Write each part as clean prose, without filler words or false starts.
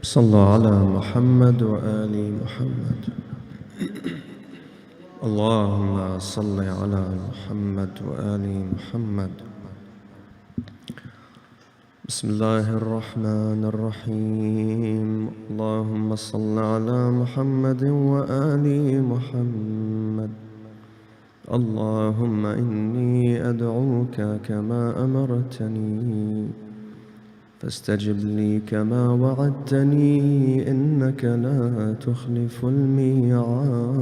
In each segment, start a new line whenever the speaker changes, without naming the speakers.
صلوا على محمد وآل محمد. اللهم صل على محمد وآل محمد. بسم الله الرحمن الرحيم. اللهم صل على محمد وآل محمد. اللهم إني أدعوك كما أمرتني فاستجب لي كما وعدتني إنك لا تخلف الميعاد.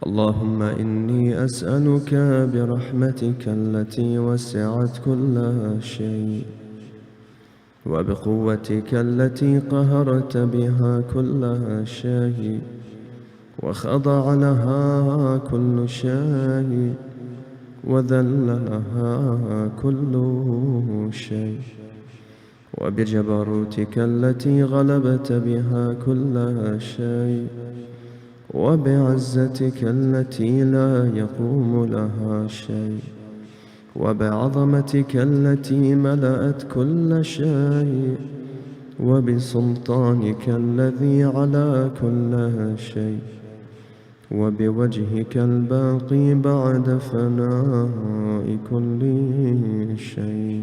اللهم إني أسألك برحمتك التي وسعت كل شيء وبقوتك التي قهرت بها كل شيء وخضع لها كل شيء وذل لها كل شيء وبجبروتك التي غلبت بها كل شيء وبعزتك التي لا يقوم لها شيء وبعظمتك التي ملأت كل شيء وبسلطانك الذي على كل شيء وبوجهك الباقي بعد فناء كل شيء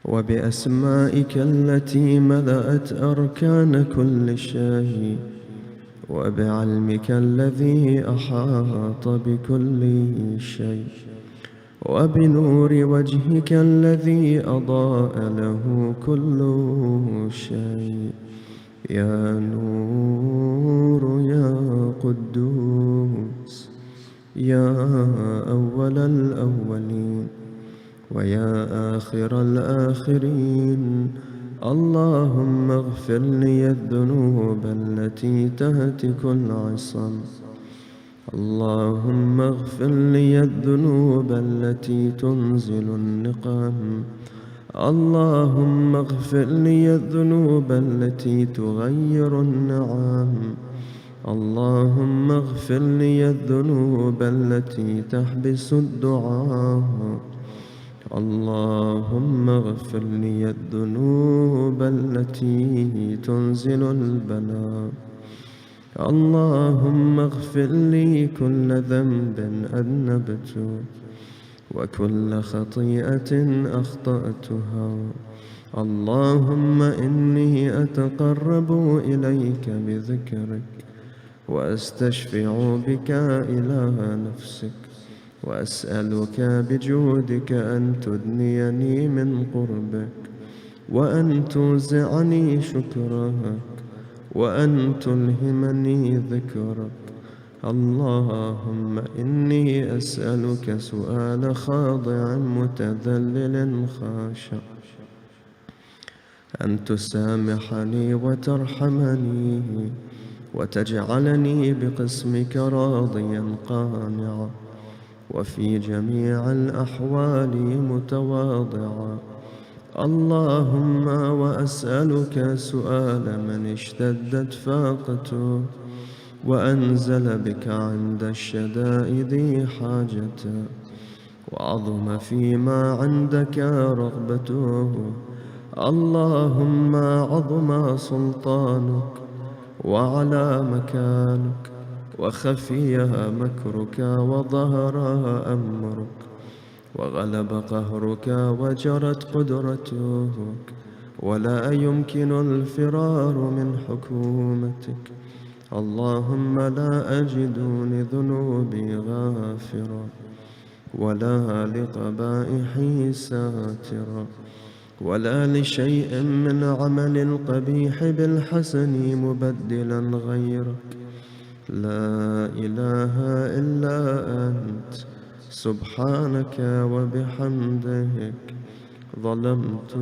وبأسمائك التي ملأت أركان كل شيء وبعلمك الذي أحاط بكل شيء وبنور وجهك الذي أضاء له كل شيء. يا نور يا قدوس يا أول الأولين ويا آخر الآخرين. اللهم اغفر لي الذنوب التي تهتك العصم. اللهم اغفر لي الذنوب التي تنزل النقم. اللهم اغفر لي الذنوب التي تغير النعم. اللهم اغفر لي الذنوب التي تحبس الدعاء. اللهم اغفر لي الذنوب التي تنزل البلاء. اللهم اغفر لي كل ذنب أذنبته وكل خطيئة أخطأتها. اللهم إني أتقرب إليك بذكرك وأستشفع بك إله نفسك وأسألك بجودك أن تدنيني من قربك وأن توزعني شكرك وأن تلهمني ذكرك. اللهم إني أسألك سؤال خاضع متذلل خاشع أن تسامحني وترحمني وتجعلني بقسمك راضيا قانعا وفي جميع الأحوال متواضعا. اللهم وأسألك سؤال من اشتدت فاقته وأنزل بك عند الشدائد حاجته وعظم فيما عندك رغبته. اللهم عظم سلطانك وعلى مكانك وخفي مكرك وظهر أمرك وغلب قهرك وجرت قدرتك ولا يمكن الفرار من حكومتك. اللهم لا أجد لذنوبي غافرا ولا لقبائحي ساترا ولا لشيء من عمل القبيح بالحسن مبدلا غيرك. لا إله إلا أنت سبحانك وبحمدك ظلمت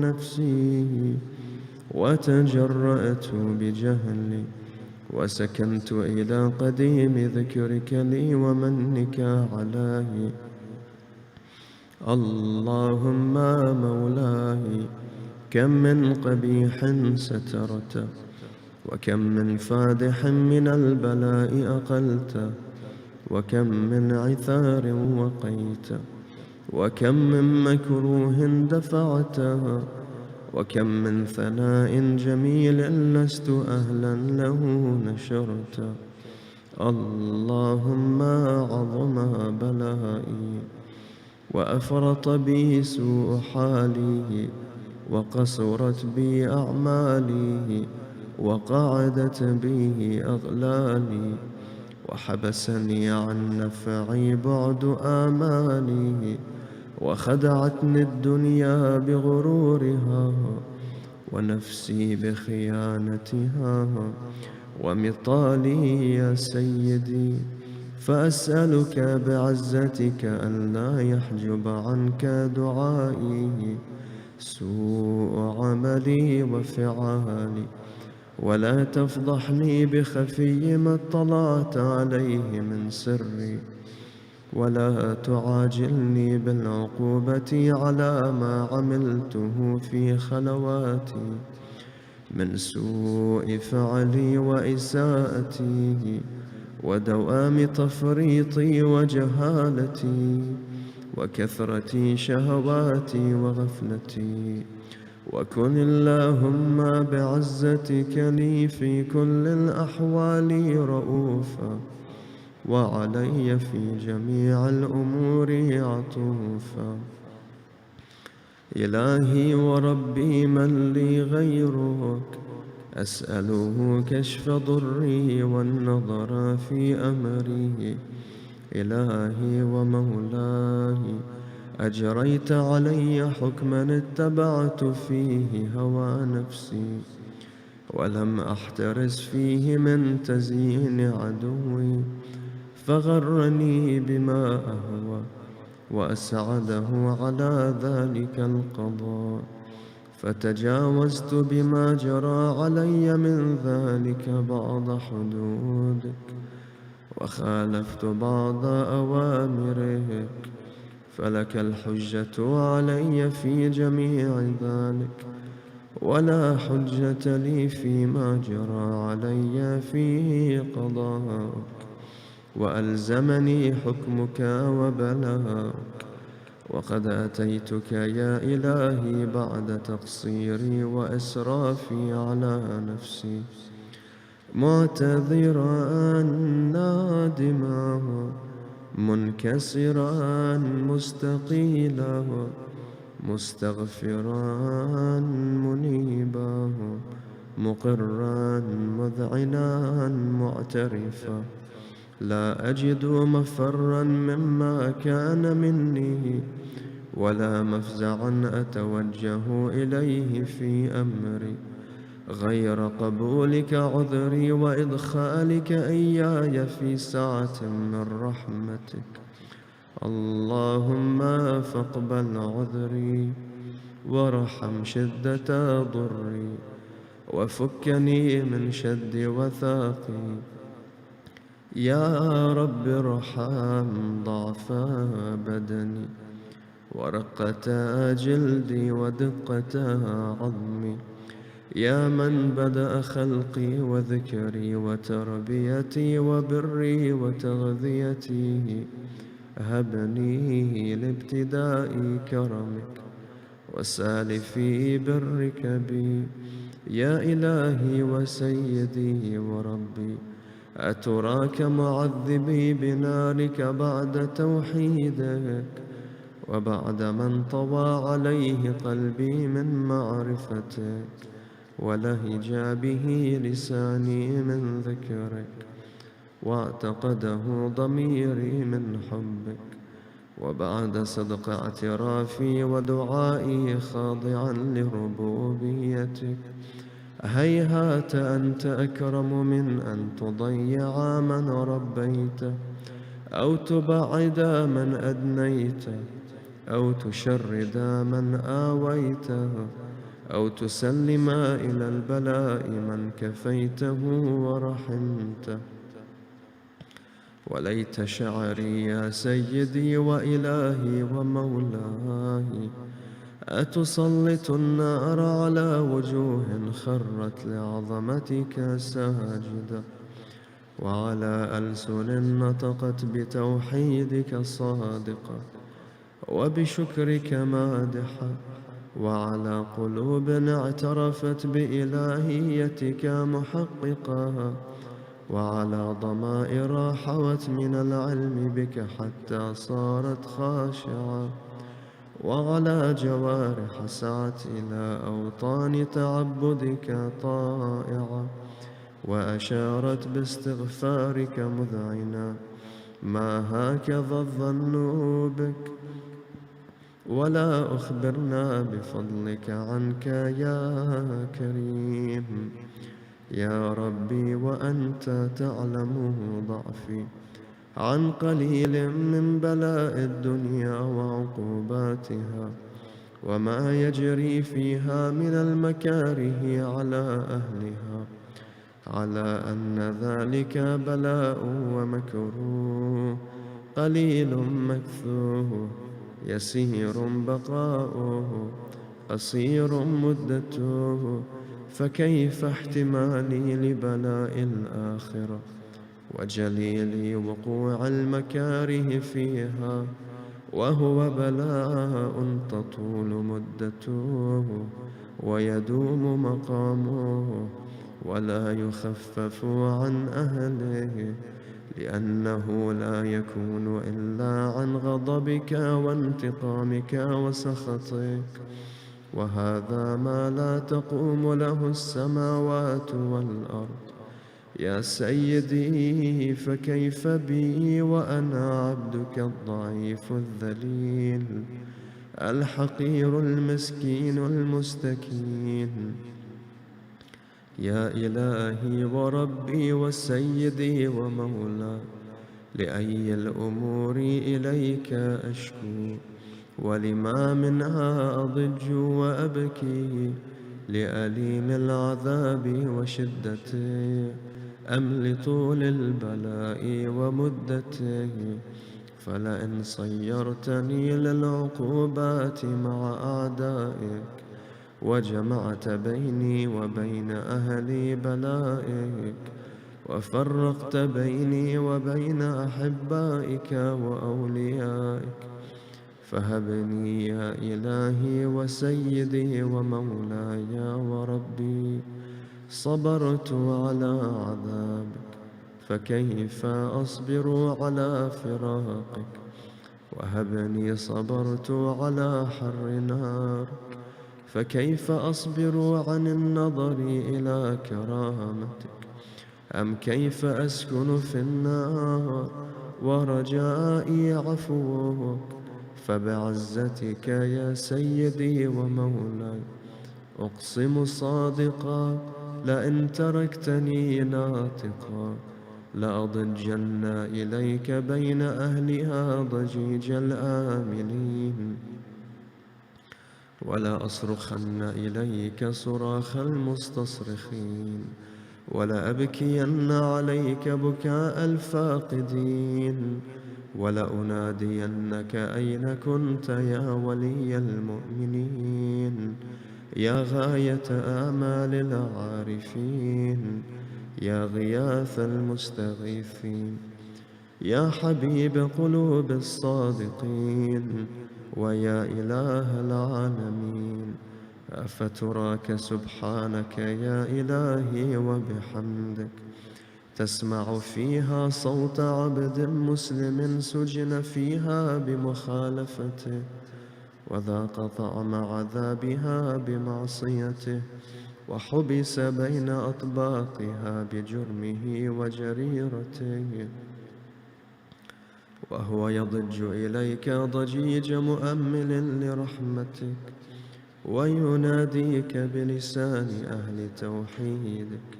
نفسي وتجرأت بجهلي وسكنت إلى قديم ذكرك لي ومنك علي. اللهم مولاي كم من قبيح سترته وكم من فادح من البلاء أقلته وكم من عثار وقيت وكم من مكروه دفعته، وكم من ثناء جميل لست أهلا له نشرت. اللهم عظم بلائي، وأفرط بي سوء حالي، وقصرت بي أعمالي، وقعدت بي أغلالي، وحبسني عن نفعي بعد آمالي، وخدعتني الدنيا بغرورها، ونفسي بخيانتها، ومطالي يا سيدي. فأسألك بعزتك ألا يحجب عنك دعائي سوء عملي وفعالي، ولا تفضحني بخفي ما اطلعت عليه من سري، ولا تعاجلني بالعقوبة على ما عملته في خلواتي من سوء فعلي وإساءتي، ودوام تفريطي وجهالتي، وكثرة شهواتي وغفلتي. وكن اللهم بعزتك لي في كل الأحوال رؤوفا، وعلي في جميع الأمور عطوفا. إلهي وربي من لي غيرك، أسأله كشف ضري والنظر في أمري. إلهي ومولاي، أجريت علي حكما اتبعت فيه هوى نفسي، ولم أحترس فيه من تزيين عدوي، فغرني بما أهوى وأسعده على ذلك القضاء، فتجاوزت بما جرى علي من ذلك بعض حدودك، وخالفت بعض أوامرك، فلك الحجة علي في جميع ذلك، ولا حجة لي فيما جرى علي في قضاءك. وألزمني حكمك وبلاغك، وقد أتيتك يا إلهي بعد تقصيري وإسرافي على نفسي، معتذرا نادما منكسرا مستقيلا، مستغفرا منيبا، مقرا مذعنا معترفا. لا أجد مفرا مما كان مني، ولا مفزعا أتوجه إليه في أمري، غير قبولك عذري وإدخالك إياي في سعة من رحمتك. اللهم فاقبل عذري، وارحم شدة ضري، وفكني من شد وثاقي. يا رب ارحم ضعف بدني، ورقة جلدي، ودقة عظمي. يا من بدأ خلقي وذكري وتربيتي وبري وتغذيتي، هبني لابتداء كرمك وسالفي برك بي. يا إلهي وسيدي وربي، أتراك معذبي بنارك بعد توحيدك، وبعد من طوى عليه قلبي من معرفتك، ولهج به لساني من ذكرك، واعتقده ضميري من حبك، وبعد صدق اعترافي ودعائي خاضعا لربوبيتك. هيهات أنت أكرم من أن تضيع من ربيته، أو تبعد من أدنيته، أو تشرد من آويته، أو تسلم إلى البلاء من كفيته ورحمته. وليت شعري يا سيدي وإلهي ومولاي، أتسلط النار على وجوه خرت لعظمتك ساجدة، وعلى ألسن نطقت بتوحيدك صادقة، وبشكرك مادحة، وعلى قلوب اعترفت بإلهيتك محققة، وعلى ضمائر حوت من العلم بك حتى صارت خاشعة، وعلى جوارح سعت إلى أوطان تعبدك طائعة، وأشارت باستغفارك مذعنة ما هكذا الظن بك، ولا أخبرنا بفضلك عنك يا كريم يا ربي، وأنت تعلم ضعفي عن قليل من بلاء الدنيا وعقوباتها، وما يجري فيها من المكاره على أهلها، على أن ذلك بلاء ومكروه قليل مكثوه، يسير بقاؤه، قصير مدته، فكيف احتمالي لبلاء الآخرة وجليل وقوع المكاره فيها، وهو بلاء تطول مدته ويدوم مقامه، ولا يخفف عن أهله، لأنه لا يكون إلا عن غضبك وانتقامك وسخطك، وهذا ما لا تقوم له السماوات والأرض. يا سيدي، فكيف بي وأنا عبدك الضعيف الذليل الحقير المسكين المستكين؟ يا إلهي وربي وسيدي ومولاي، لأي الأمور إليك أشكو، ولما منها أضج وأبكي، لأليم العذاب وشدته أم لطول البلاء ومدته؟ فلئن صيرتني للعقوبات مع أعدائك، وجمعت بيني وبين أهل بلائك، وفرقت بيني وبين أحبائك وأوليائك، فهبني يا إلهي وسيدي ومولاي وربي. صبرت على عذابك، فكيف أصبر على فراقك؟ وهبني صبرت على حر نارك، فكيف أصبر عن النظر إلى كرامتك؟ أم كيف أسكن في النار ورجائي عفوك؟ فبعزتك يا سيدي ومولاي أقسم صادقا، لئن تركتني ناطقا لأضجن إليك بين أهلها ضجيج الآملين، ولا أصرخن إليك صراخ المستصرخين، ولا أبكين عليك بكاء الفاقدين، ولأنادينك أين كنت يا ولي المؤمنين، يا غاية آمال العارفين، يا غياث المستغيثين، يا حبيب قلوب الصادقين، ويا إله العالمين. أفتراك سبحانك يا إلهي وبحمدك تسمع فيها صوت عبد مسلم سجن فيها بمخالفته، وذاق طعم عذابها بمعصيته، وحبس بين أطباقها بجرمه وجريرته، وهو يضج إليك ضجيج مؤمل لرحمتك، ويناديك بلسان أهل توحيدك،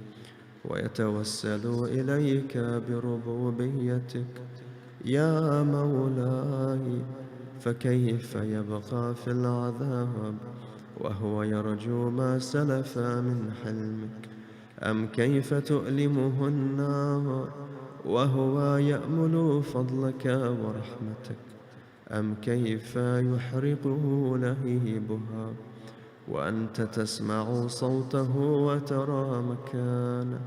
ويتوسل إليك بربوبيتك يا مولاي. فكيف يبقى في العذاب وهو يرجو ما سلف من حلمك؟ أم كيف تؤلمه النار وهو يأمل فضلك ورحمتك؟ أم كيف يحرقه لهيبها وأنت تسمع صوته وترى مكانه؟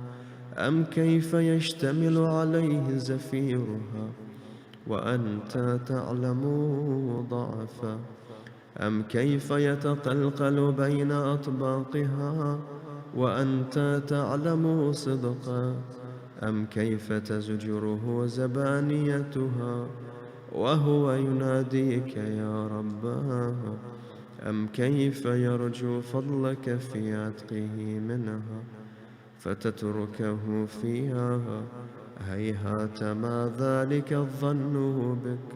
أم كيف يشتمل عليه زفيرها وأنت تعلم ضعفا؟ أم كيف يتقلقل بين أطباقها وأنت تعلم صدقا؟ أم كيف تزجره زبانيتها وهو يناديك يا رباه؟ أم كيف يرجو فضلك في عتقه منها فتتركه فيها؟ هيهات ما ذلك الظن بك،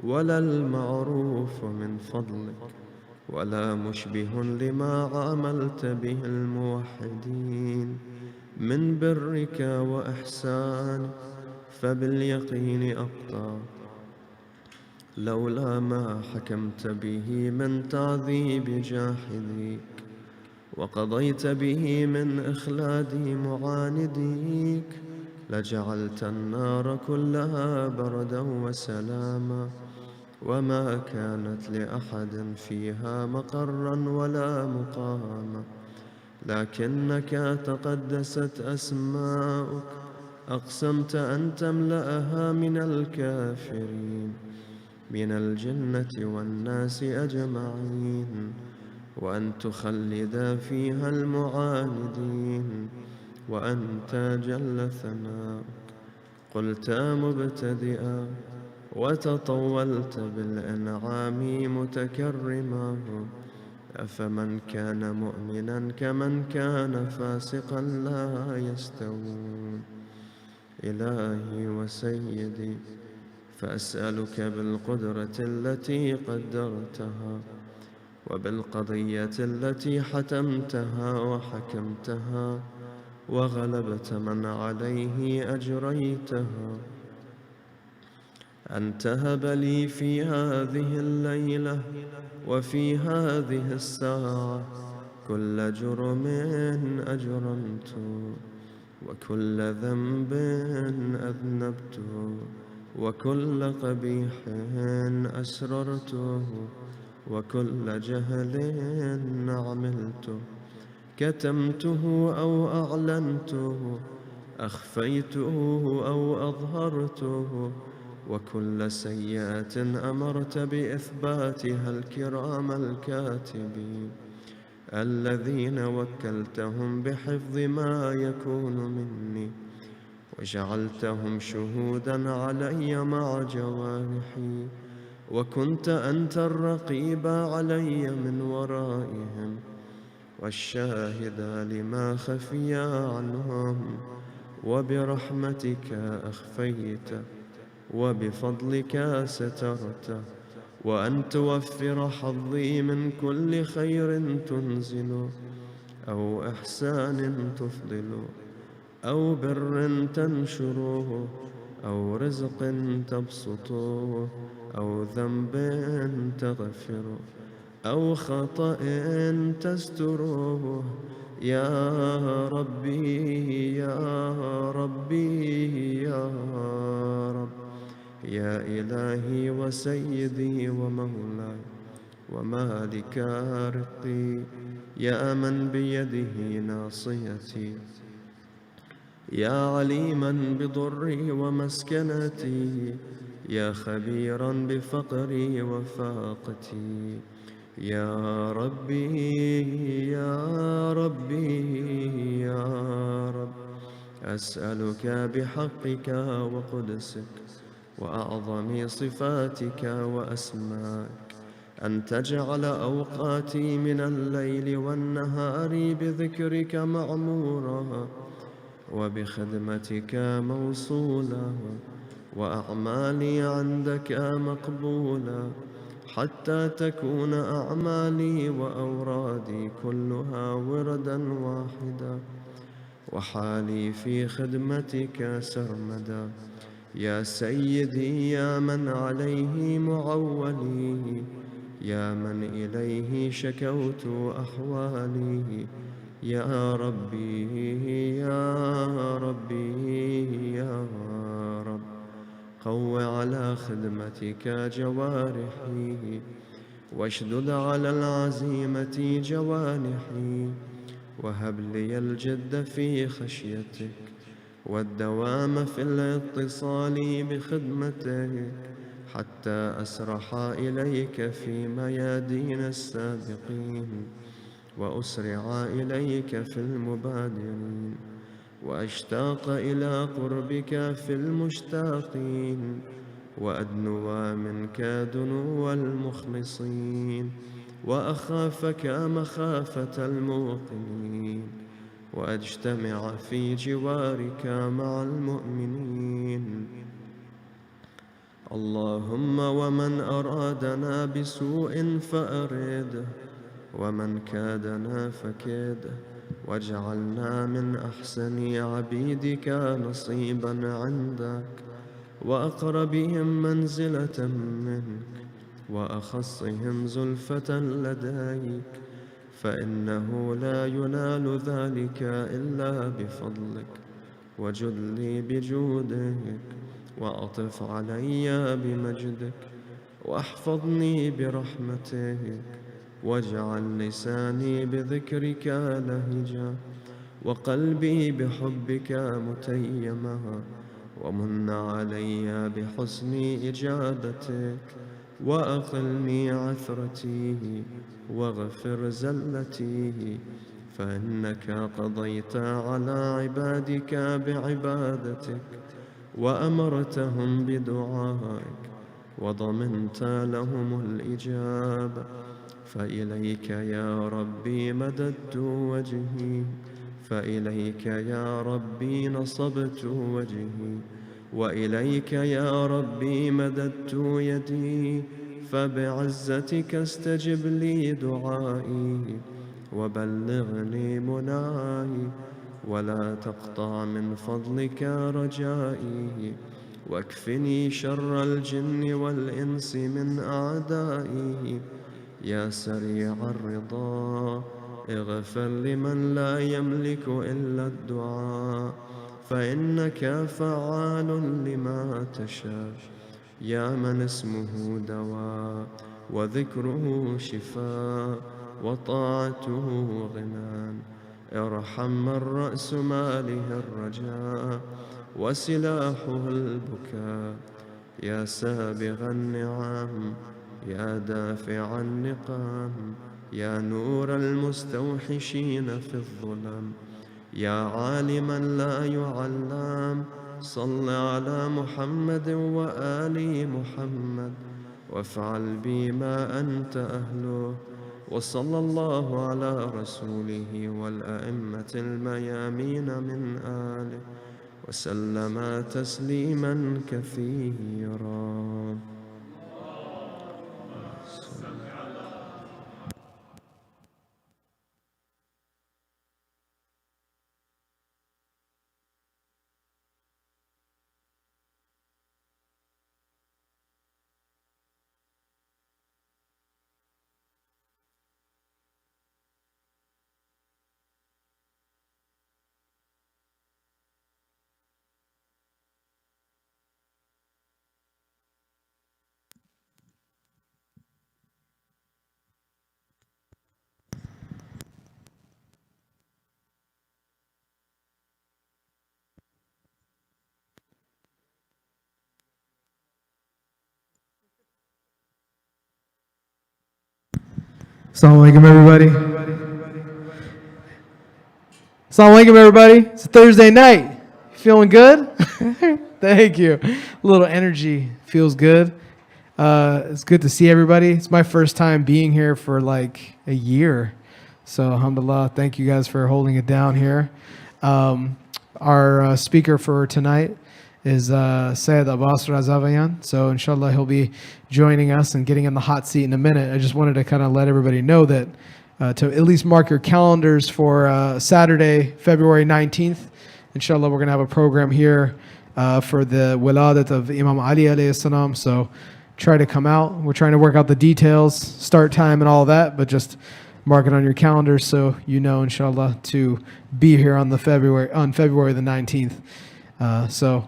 ولا المعروف من فضلك، ولا مشبه لما عاملت به الموحدين من برك وإحسانك، فباليقين أقطع لولا ما حكمت به من تعذيب جاحديك، وقضيت به من إخلاد معانديك، لجعلت النار كلها بردا وسلاما، وما كانت لأحد فيها مقرا ولا مقاما، لكنك تقدست أسماؤك أقسمت أن تملأها من الكافرين من الجنة والناس أجمعين، وأن تخلد فيها المعاندين، وأنت جل ثناؤك قلت مبتدئا وتطولت بالإنعام متكرما، أفمن كان مؤمنا كمن كان فاسقا لا يستوون. إلهي وسيدي، فأسألك بالقدرة التي قدرتها، وبالقضية التي حتمتها وحكمتها وغلبت من عليه أجريتها، أن تهب لي في هذه الليلة وفي هذه الساعة كل جرم أجرمته، وكل ذنب أذنبته، وكل قبيح أسررته، وكل جهل عملته، كتمته أو أعلنته، أخفيته أو أظهرته، وكل سيئة أمرت بإثباتها الكرام الكاتبين الذين وكلتهم بحفظ ما يكون مني، وجعلتهم شهودا علي مع جوارحي، وكنت أنت الرقيب علي من ورائهم، والشاهد لما خفي عنهم، وبرحمتك أخفيت، وبفضلك سترت، وأن توفر حظي من كل خير تنزل، أو إحسان تفضل، أو بر تنشره، أو رزق تبسطه، أو ذنب تغفره، أو خطأ تستره، يا ربي يا ربي يا رب، يا إلهي وسيدي ومولاي ومالك رقي، يا من بيده ناصيتي، يا عليما بضري ومسكنتي، يا خبيرا بفقري وفاقتي، يا ربي يا ربي يا رب، أسألك بحقك وقدسك وأعظم صفاتك وأسمائك أن تجعل أوقاتي من الليل والنهار بذكرك معمورا، وبخدمتك موصولا، وأعمالي عندك مقبولا، حتى تكون أعمالي وأورادي كلها وردا واحدا، وحالي في خدمتك سرمدا، يا سيدي يا من عليه معولي، يا من إليه شكوت أحوالي، يا ربي يا ربي يا رب، قو على خدمتك جوارحي، واشدد على العزيمة جوانحي، وهب لي الجد في خشيتك، والدوام في الاتصال بخدمتك حتى أسرح إليك في ميادين السابقين وأسرع إليك في المبادرين وأشتاق إلى قربك في المشتاقين وأدنو منك دنو المخلصين وأخافك مخافة الموقنين وأجتمع في جوارك مع المؤمنين. اللهم ومن أرادنا بسوء فأرده ومن كادنا فكيده واجعلنا من أحسن عبيدك نصيبا عندك وأقربهم منزلة منك وأخصهم زلفة لديك، فإنه لا ينال ذلك إلا بفضلك، وجد لي بجودك وأطف علي بمجدك واحفظني برحمتك واجعل لساني بذكرك لهجا وقلبي بحبك متيما ومن علي بحسن إجابتك وأقلني عثرتي واغفر زلتي، فإنك قضيت على عبادك بعبادتك وأمرتهم بدعائك وضمنت لهم الإجابة، فإليك يا ربي مددت وجهي، فإليك يا ربي نصبت وجهي، وإليك يا ربي مددت يدي، فبعزتك استجب لي دعائي وبلغني مناي، ولا تقطع من فضلك رجائي، واكفني شر الجن والإنس من أعدائي. يا سريع الرضا اغفر لمن لا يملك إلا الدعاء، فإنك فعال لما تشاء. يا من اسمه دواء وذكره شفاء وطاعته غنى، ارحم من رأس ماله الرجاء وسلاحه البكاء. يا سابغ النعم يا دافع النقام، يا نور المستوحشين في الظلم، يا عالما لا يعلم، صل على محمد وآل محمد وافعل بي ما أنت أهله، وصلى الله على رسوله والأئمة الميامين من آله وسلم تسليما كثيرا.
Assalamu alaikum, everybody. Assalamu alaikum, everybody. It's a Thursday night. Feeling good? Thank you. A little energy feels good. It's good to see everybody. It's my first time being here for like a year. So, alhamdulillah, thank you guys for holding it down here. Our speaker for tonight is Sayyid Abbas Razavian. So inshallah he'll be joining us and getting in the hot seat in a minute. I just wanted to kind of let everybody know that to at least mark your calendars for Saturday, February 19th. Inshallah we're going to have a program here for the wiladat of Imam Ali alayhi salam. So try to come out. We're trying to work out the details, start time and all that, but just mark it on your calendars so you know inshallah to be here on February the 19th. So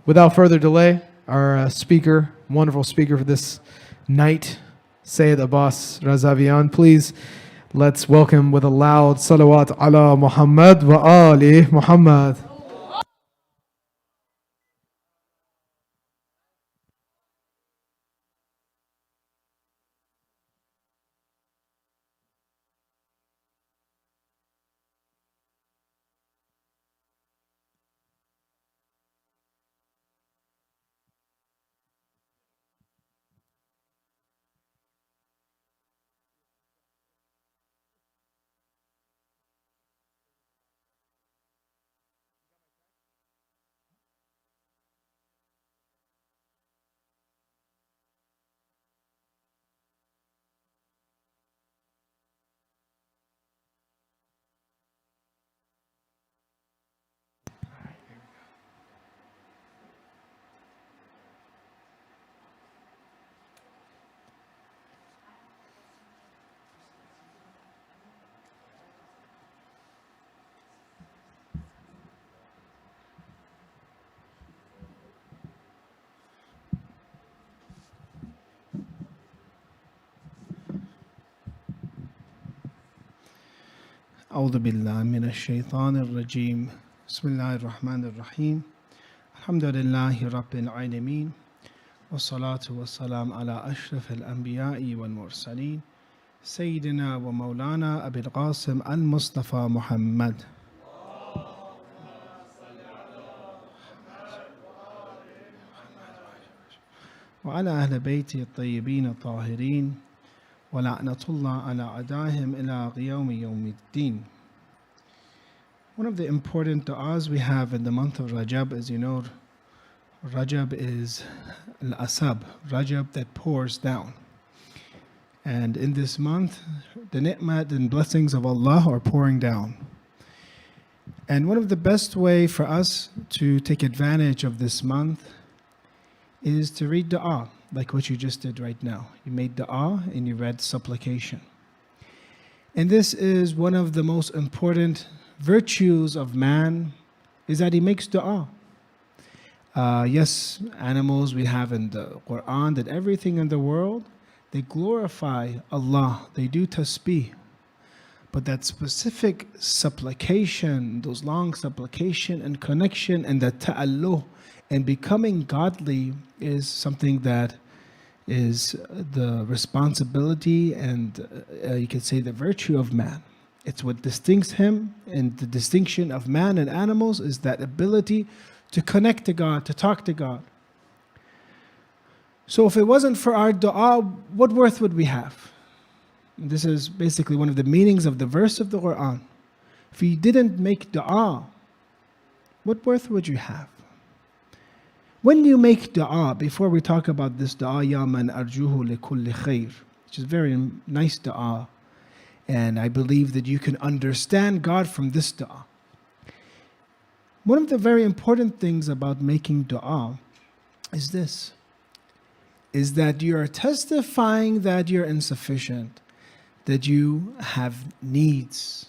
without further delay, our speaker, wonderful speaker for this night, Sayyid Abbas Razavian. Please, let's welcome with a loud salawat ala Muhammad wa ali Muhammad.
أعوذ بالله من الشيطان الرجيم بسم الله الرحمن الرحيم الحمد لله رب العالمين والصلاة والسلام على أشرف الأنبياء والمرسلين سيدنا ومولانا أبي القاسم المصطفى محمد وعلى أهل بيته الطيبين الطاهرين ولعنة الله على أعدائهم إلى يوم الدين. One of the important du'as we have in the month of Rajab, as you know, Rajab is al-asab, Rajab that pours down. And in this month, the ni'mat and blessings of Allah are pouring down. And one of the best way for us to take advantage of this month is to read du'a, like what you just did right now. You made du'a and you read supplication. And this is one of the most important virtues of man, is that he makes du'a. Yes, animals we have in the Quran, that everything in the world, they glorify Allah, they do tasbih. But that specific supplication, those long supplication and connection and the ta'alluh and becoming godly is something that is the responsibility and you could say the virtue of man. It's what distincts him, and the distinction of man and animals is that ability to connect to God, to talk to God. So if it wasn't for our dua, what worth would we have? And this is basically one of the meanings of the verse of the Quran. If you didn't make dua, what worth would you have? When you make dua, before we talk about this dua, Ya man arjuhu li kulli khair, which is very nice dua, and I believe that you can understand God from this dua. One of the very important things about making dua is this, is that you are testifying that you're insufficient, that you have needs.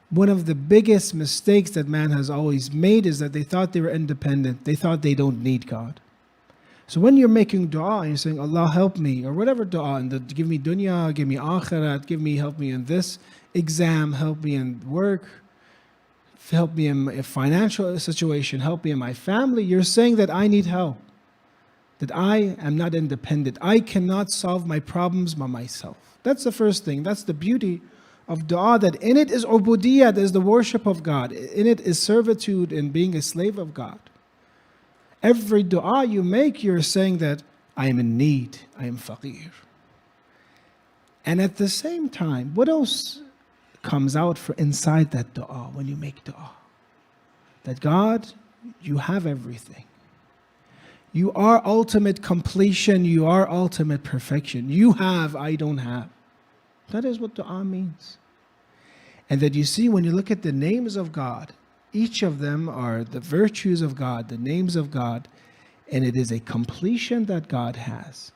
One of the biggest mistakes that man has always made is that they thought they were independent. They thought they don't need God. So when you're making dua and you're saying, Allah help me, or whatever dua, and give me dunya, give me akhirat, help me in this exam, help me in work, help me in a financial situation, help me in my family, you're saying that I need help, that I am not independent. I cannot solve my problems by myself. That's the first thing. That's the beauty of dua, that in it is ubudiyyah, that is the worship of God. In it is servitude and being a slave of God. Every dua you make, you're saying that I am in need, I am faqir. And at the same time, what else comes out for inside that dua when you make dua? That God, you have everything. You are ultimate completion, you are ultimate perfection. You have, I don't have. That is what dua means. And that you see when you look at the names of God, each of them are the virtues of God, the names of God, and it is a completion that God has.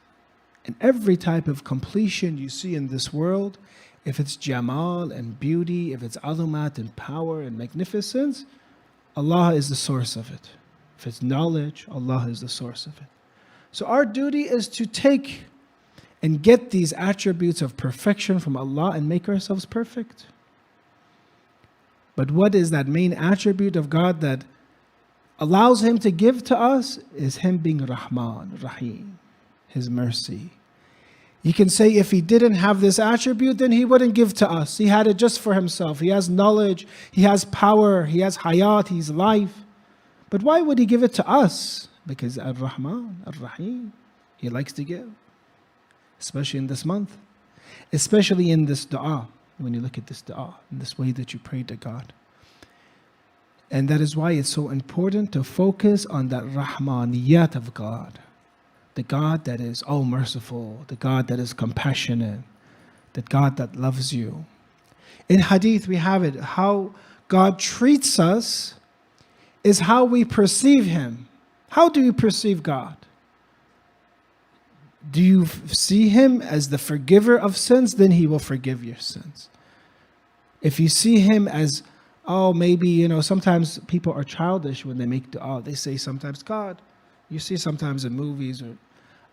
And every type of completion you see in this world, if it's jamal and beauty, if it's azumat and power and magnificence, Allah is the source of it. If it's knowledge, Allah is the source of it. So our duty is to take and get these attributes of perfection from Allah and make ourselves perfect. But what is that main attribute of God that allows Him to give to us is Him being Rahman, Rahim, His mercy. You can say if He didn't have this attribute, then He wouldn't give to us. He had it just for Himself. He has knowledge, He has power, He has hayat, He's life. But why would He give it to us? Because Ar-Rahman, Ar-Rahim, He likes to give. Especially in this month. Especially in this dua. When you look at this dua, in this way that you pray to God. And that is why it's so important to focus on that Rahmaniyat of God. The God that is all merciful, the God that is compassionate, the God that loves you. In hadith we have it, how God treats us is how we perceive Him. How do you perceive God? Do you see Him as the forgiver of sins? Then He will forgive your sins. If you see Him as, oh, maybe, sometimes people are childish when they make dua. They say sometimes, God, you see sometimes in movies, or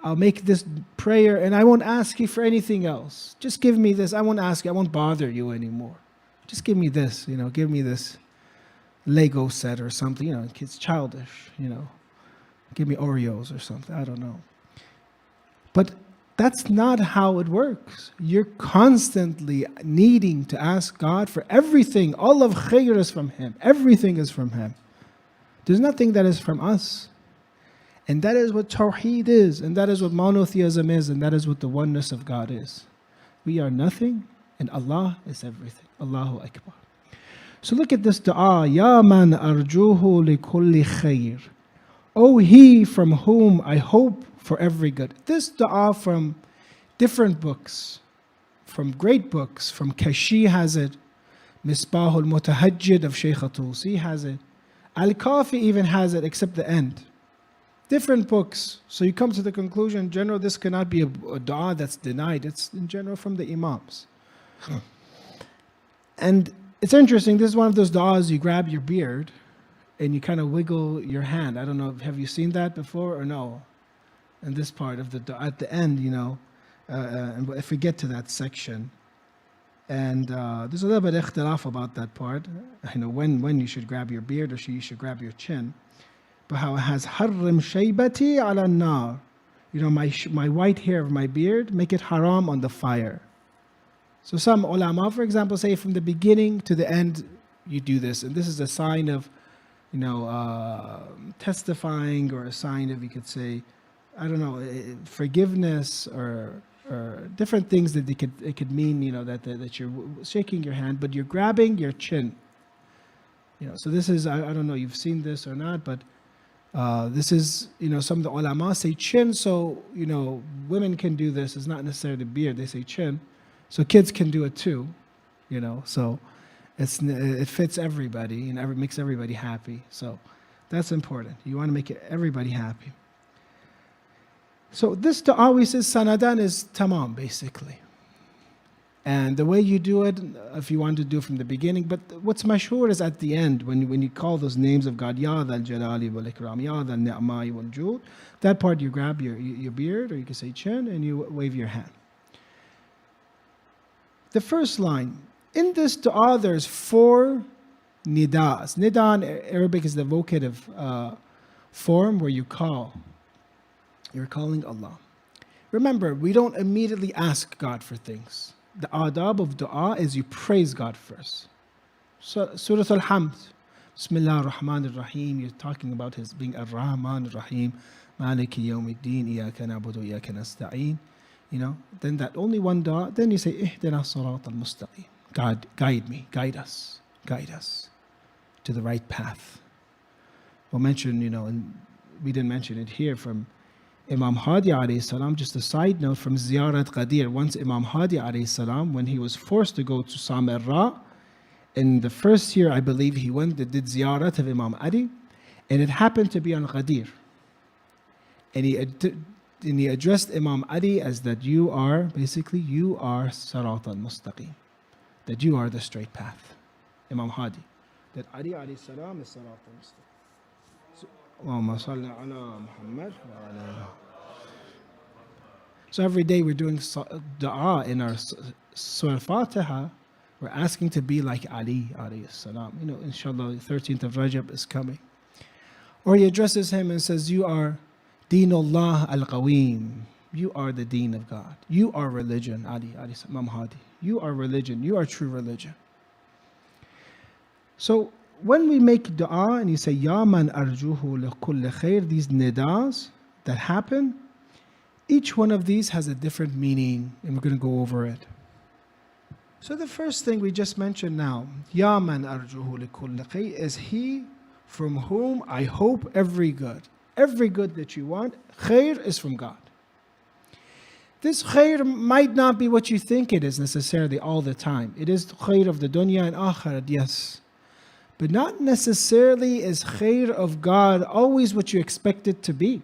I'll make this prayer and I won't ask you for anything else. Just give me this. I won't ask you. I won't bother you anymore. Just give me this, give me this Lego set or something. It's childish, Give me Oreos or something. I don't know. But that's not how it works. You're constantly needing to ask God for everything. All of khair is from Him. Everything is from Him. There's nothing that is from us. And that is what Tawheed is. And that is what monotheism is. And that is what the oneness of God is. We are nothing and Allah is everything. Allahu Akbar. So look at this dua. Ya man arjuhu li kulli khair. O He from whom I hope for every good. This dua from different books, from great books, from Kashi has it, Misbah al-Mutahajjid of Shaykh Tusi has it, Al-Kafi even has it except the end. Different books. So you come to the conclusion, in general, this cannot be a dua that's denied. It's in general from the Imams. And it's interesting, this is one of those du'as you grab your beard and you kind of wiggle your hand. I don't know, have you seen that before or no? And this part of the du'a, at the end, and if we get to that section, and there's a little bit of ikhtilaf about that part, when you should grab your beard or you should grab your chin, but how it has harrim shaybati ala nar, my white hair of my beard, make it haram on the fire. So some ulama, for example, say from the beginning to the end, you do this, and this is a sign of, testifying, or a sign of, you could say, I don't know, forgiveness or different things that it could mean, that you're shaking your hand, but you're grabbing your chin. So this is, I don't know, you've seen this or not, but this is, some of the ulama say chin, so, women can do this. It's not necessarily beard, they say chin. So kids can do it too, so it fits everybody and makes everybody happy. So that's important. You want to make everybody happy. So this dua, we says sanadan is tamam, basically. And the way you do it, if you want to do it from the beginning, but what's mashhur is at the end, when you call those names of God, Ya Dhal Jalali wal Ikram, Ya Dhal Ni'mai wal Jood, that part you grab your beard, or you can say chin, and you wave your hand. The first line, in this dua there's 4 nidas. Nida in Arabic is the vocative form where you call. You're calling Allah. Remember, we don't immediately ask God for things. The adab of dua is you praise God first. So, Surah Al-Hamd, Bismillah ar-Rahman ar-Rahim, you're talking about His being ar-Rahman ar-Rahim, Maliki yawmiddin, Iyaka na'budu, Iyaka nasta'een. Then that only one dua, then you say, Ihdina sirat al-mustaqim. God, guide me, guide us to the right path. We'll mention, and we didn't mention it here, from Imam Hadi alayhi salam, just a side note from Ziyarat Qadir. Once Imam Hadi alayhi salam, when he was forced to go to Samarra, in the first year, I believe, he went and did Ziyarat of Imam Ali, and it happened to be on Qadir. And he addressed Imam Ali as that you are Sirat al-Mustaqim, that you are the straight path. Imam Hadi, that Ali alayhi salam is Sirat al-Mustaqim. So every day we're doing dua in our Surah Fatiha. We're asking to be like Ali alayhi salam. Inshallah, 13th of Rajab is coming. Or he addresses him and says, you are Deenullah al-Qaweem. You are the deen of God. You are religion, Ali alayhi salam, Imam Hadi. You are religion. You are true religion. So when we make dua and you say, Ya man arjuhu li kulli khair, these nidas that happen, each one of these has a different meaning, and we're going to go over it. So the first thing we just mentioned now, Ya man arjuhu li kulli khair, is He from whom I hope every good. Every good that you want, khair is from God. This khair might not be what you think it is necessarily all the time. It is khair of the dunya and akhirat, yes. But not necessarily is khair of God always what you expect it to be.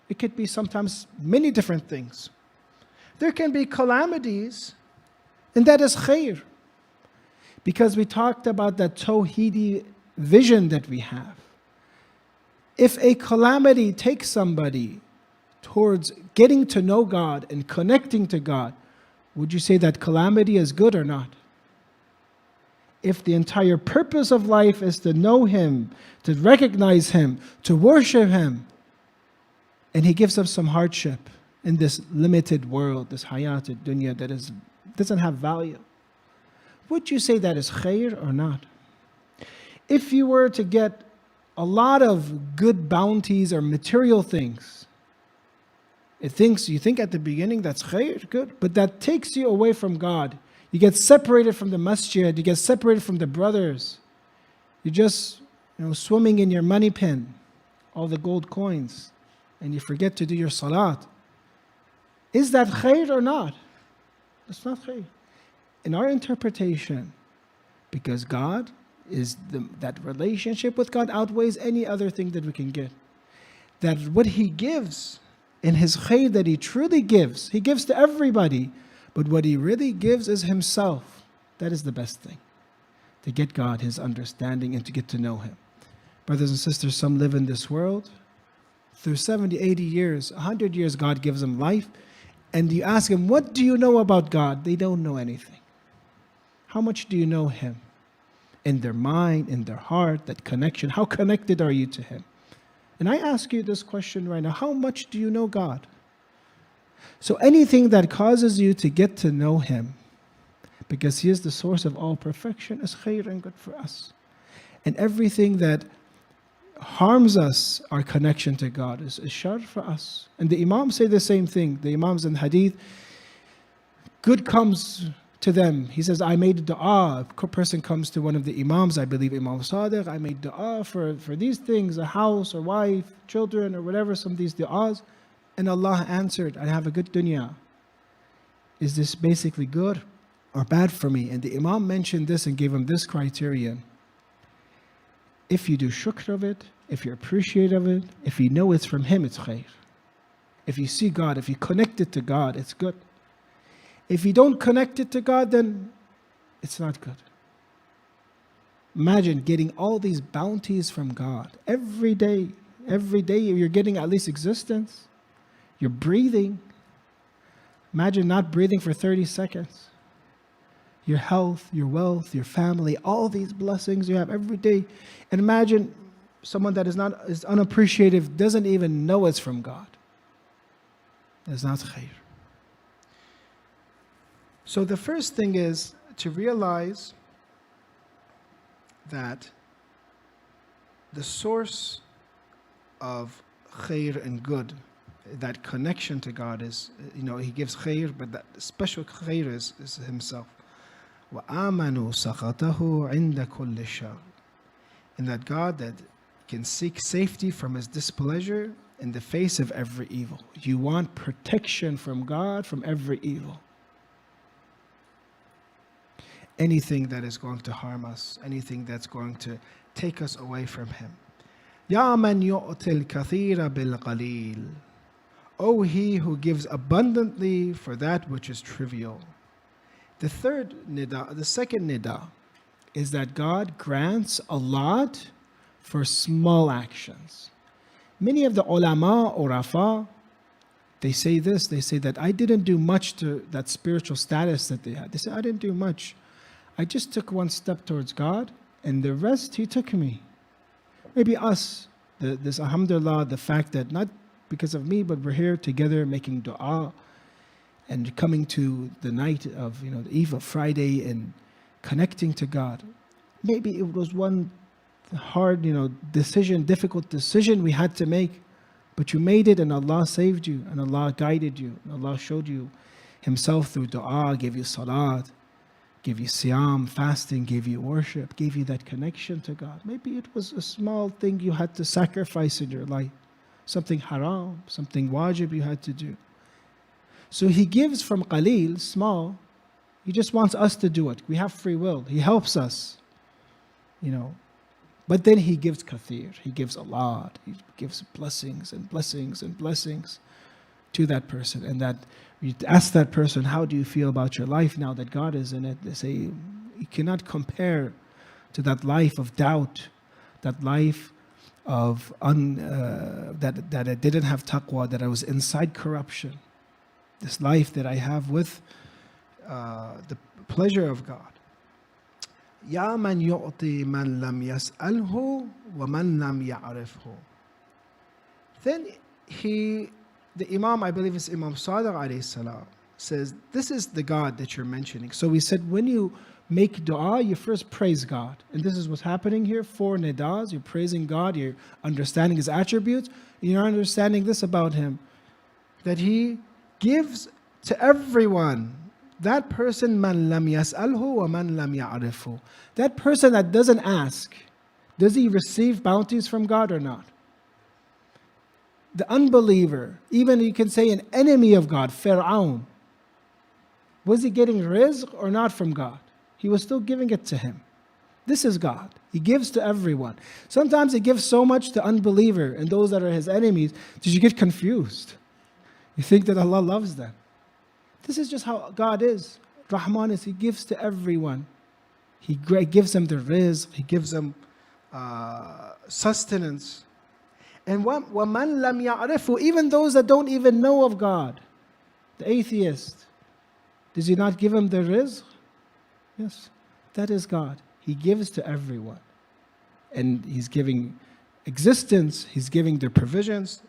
It could be sometimes many different things. There can be calamities, and that is khair. Because we talked about that tawheedi vision that we have. If a calamity takes somebody towards getting to know God and connecting to God, would you say that calamity is good or not? If the entire purpose of life is to know Him, to recognize Him, to worship Him, and He gives us some hardship in this limited world, this hayat dunya that doesn't have value, would you say that is khair or not? If you were to get a lot of good bounties or material things, you think at the beginning that's khair, good, but that takes you away from God. You get separated from the masjid, you get separated from the brothers. You're just swimming in your money pen, all the gold coins, and you forget to do your salat. Is that khair or not? It's not khair. In our interpretation, because God is that relationship with God outweighs any other thing that we can get. That what He gives in His khair that He truly gives, He gives to everybody, but what He really gives is Himself. That is the best thing. To get God, His understanding, and to get to know Him. Brothers and sisters, some live in this world. Through 70, 80 years, 100 years, God gives them life. And you ask them, what do you know about God? They don't know anything. How much do you know Him? In their mind, in their heart, that connection. How connected are you to Him? And I ask you this question right now. How much do you know God? So anything that causes you to get to know Him, because He is the source of all perfection, is khair and good for us. And everything that harms us, our connection to God, is shar for us. And the Imams say the same thing. The Imams in Hadith, good comes to them. He says, I made dua. A person comes to one of the Imams, I believe Imam Sadiq, I made dua for these things, a house or wife, children or whatever, some of these du'as. And Allah answered, I have a good dunya. Is this basically good or bad for me? And the Imam mentioned this and gave him this criterion. If you do shukr of it, if you appreciate of it, if you know it's from Him, it's khair. If you see God, if you connect it to God, it's good. If you don't connect it to God, then it's not good. Imagine getting all these bounties from God. Every day you're getting at least existence. You're breathing. Imagine not breathing for 30 seconds. Your health, your wealth, your family, all these blessings you have every day. And imagine someone that is unappreciative, doesn't even know it's from God. That's not khair. So the first thing is to realize that the source of khair and good, that connection to God is, He gives khair, but that special khair is Himself. وَآمَنُوا سَخَطَهُ عِنْدَ كُلِّ شَرٍ. And that God that can seek safety from His displeasure in the face of every evil. You want protection from God from every evil. Anything that is going to harm us, anything that's going to take us away from Him. يَا مَنْ يُؤْتِ الْكَثِيرَ بِالْقَلِيلِ. O He who gives abundantly for that which is trivial. The second nida is that God grants a lot for small actions. Many of the ulama or rafa, they say this, they say that I didn't do much to that spiritual status that they had. They say, I didn't do much. I just took one step towards God, and the rest He took me. Maybe us, this alhamdulillah, the fact that not because of me, but we're here together making dua and coming to the night of, the eve of Friday and connecting to God. Maybe it was one hard, decision, difficult decision we had to make, but you made it and Allah saved you and Allah guided you and Allah showed you Himself through dua, gave you salat, gave you siyam, fasting, gave you worship, gave you that connection to God. Maybe it was a small thing you had to sacrifice in your life, something haram, something wajib you had to do. So He gives from qaleel, small. He just wants us to do it. We have free will. He helps us, But then He gives kathir. He gives a lot. He gives blessings and blessings and blessings to that person. And that you ask that person, how do you feel about your life now that God is in it? They say, you cannot compare to that life of doubt, that life of that I didn't have taqwa, that I was inside corruption. This life that I have with the pleasure of God. يا من يعطي من لم يسأله ومن لم يعرفه. Then the Imam, I believe it's Imam Sadiq alayhi salam, says, this is the God that you're mentioning. So we said, when you make dua, you first praise God. And this is what's happening here. 4 nidas, you're praising God, you're understanding His attributes, you're understanding this about Him, that He gives to everyone. That person, man lam yas'alhu wa man lam ya'rifu. That person that doesn't ask, does he receive bounties from God or not? The unbeliever, even you can say an enemy of God, Fir'aun, was he getting rizq or not from God? He was still giving it to him. This is God. He gives to everyone. Sometimes He gives so much to unbeliever and those that are His enemies that you get confused. You think that Allah loves them. This is just how God is. Rahman is, He gives to everyone. He gives them the rizq, He gives them sustenance. And وَمَنْ لَمْ يَعْرِفُ, even those that don't even know of God, the atheist, does He not give him the rizq? Yes, that is God. He gives to everyone. And He's giving existence, He's giving their provisions.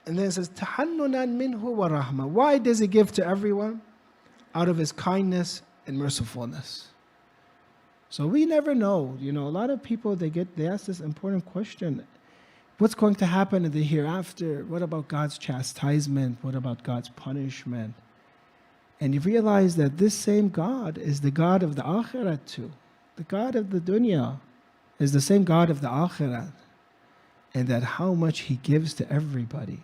And then it says, تَحَنُّنًا مِنْهُ وَرَحْمَةً. Why does He give to everyone? Out of His kindness and mercifulness. So we never know. A lot of people, they ask this important question. What's going to happen in the hereafter? What about God's chastisement? What about God's punishment? And you realize that this same God is the God of the akhirat too. The God of the dunya is the same God of the akhirat. And that how much He gives to everybody.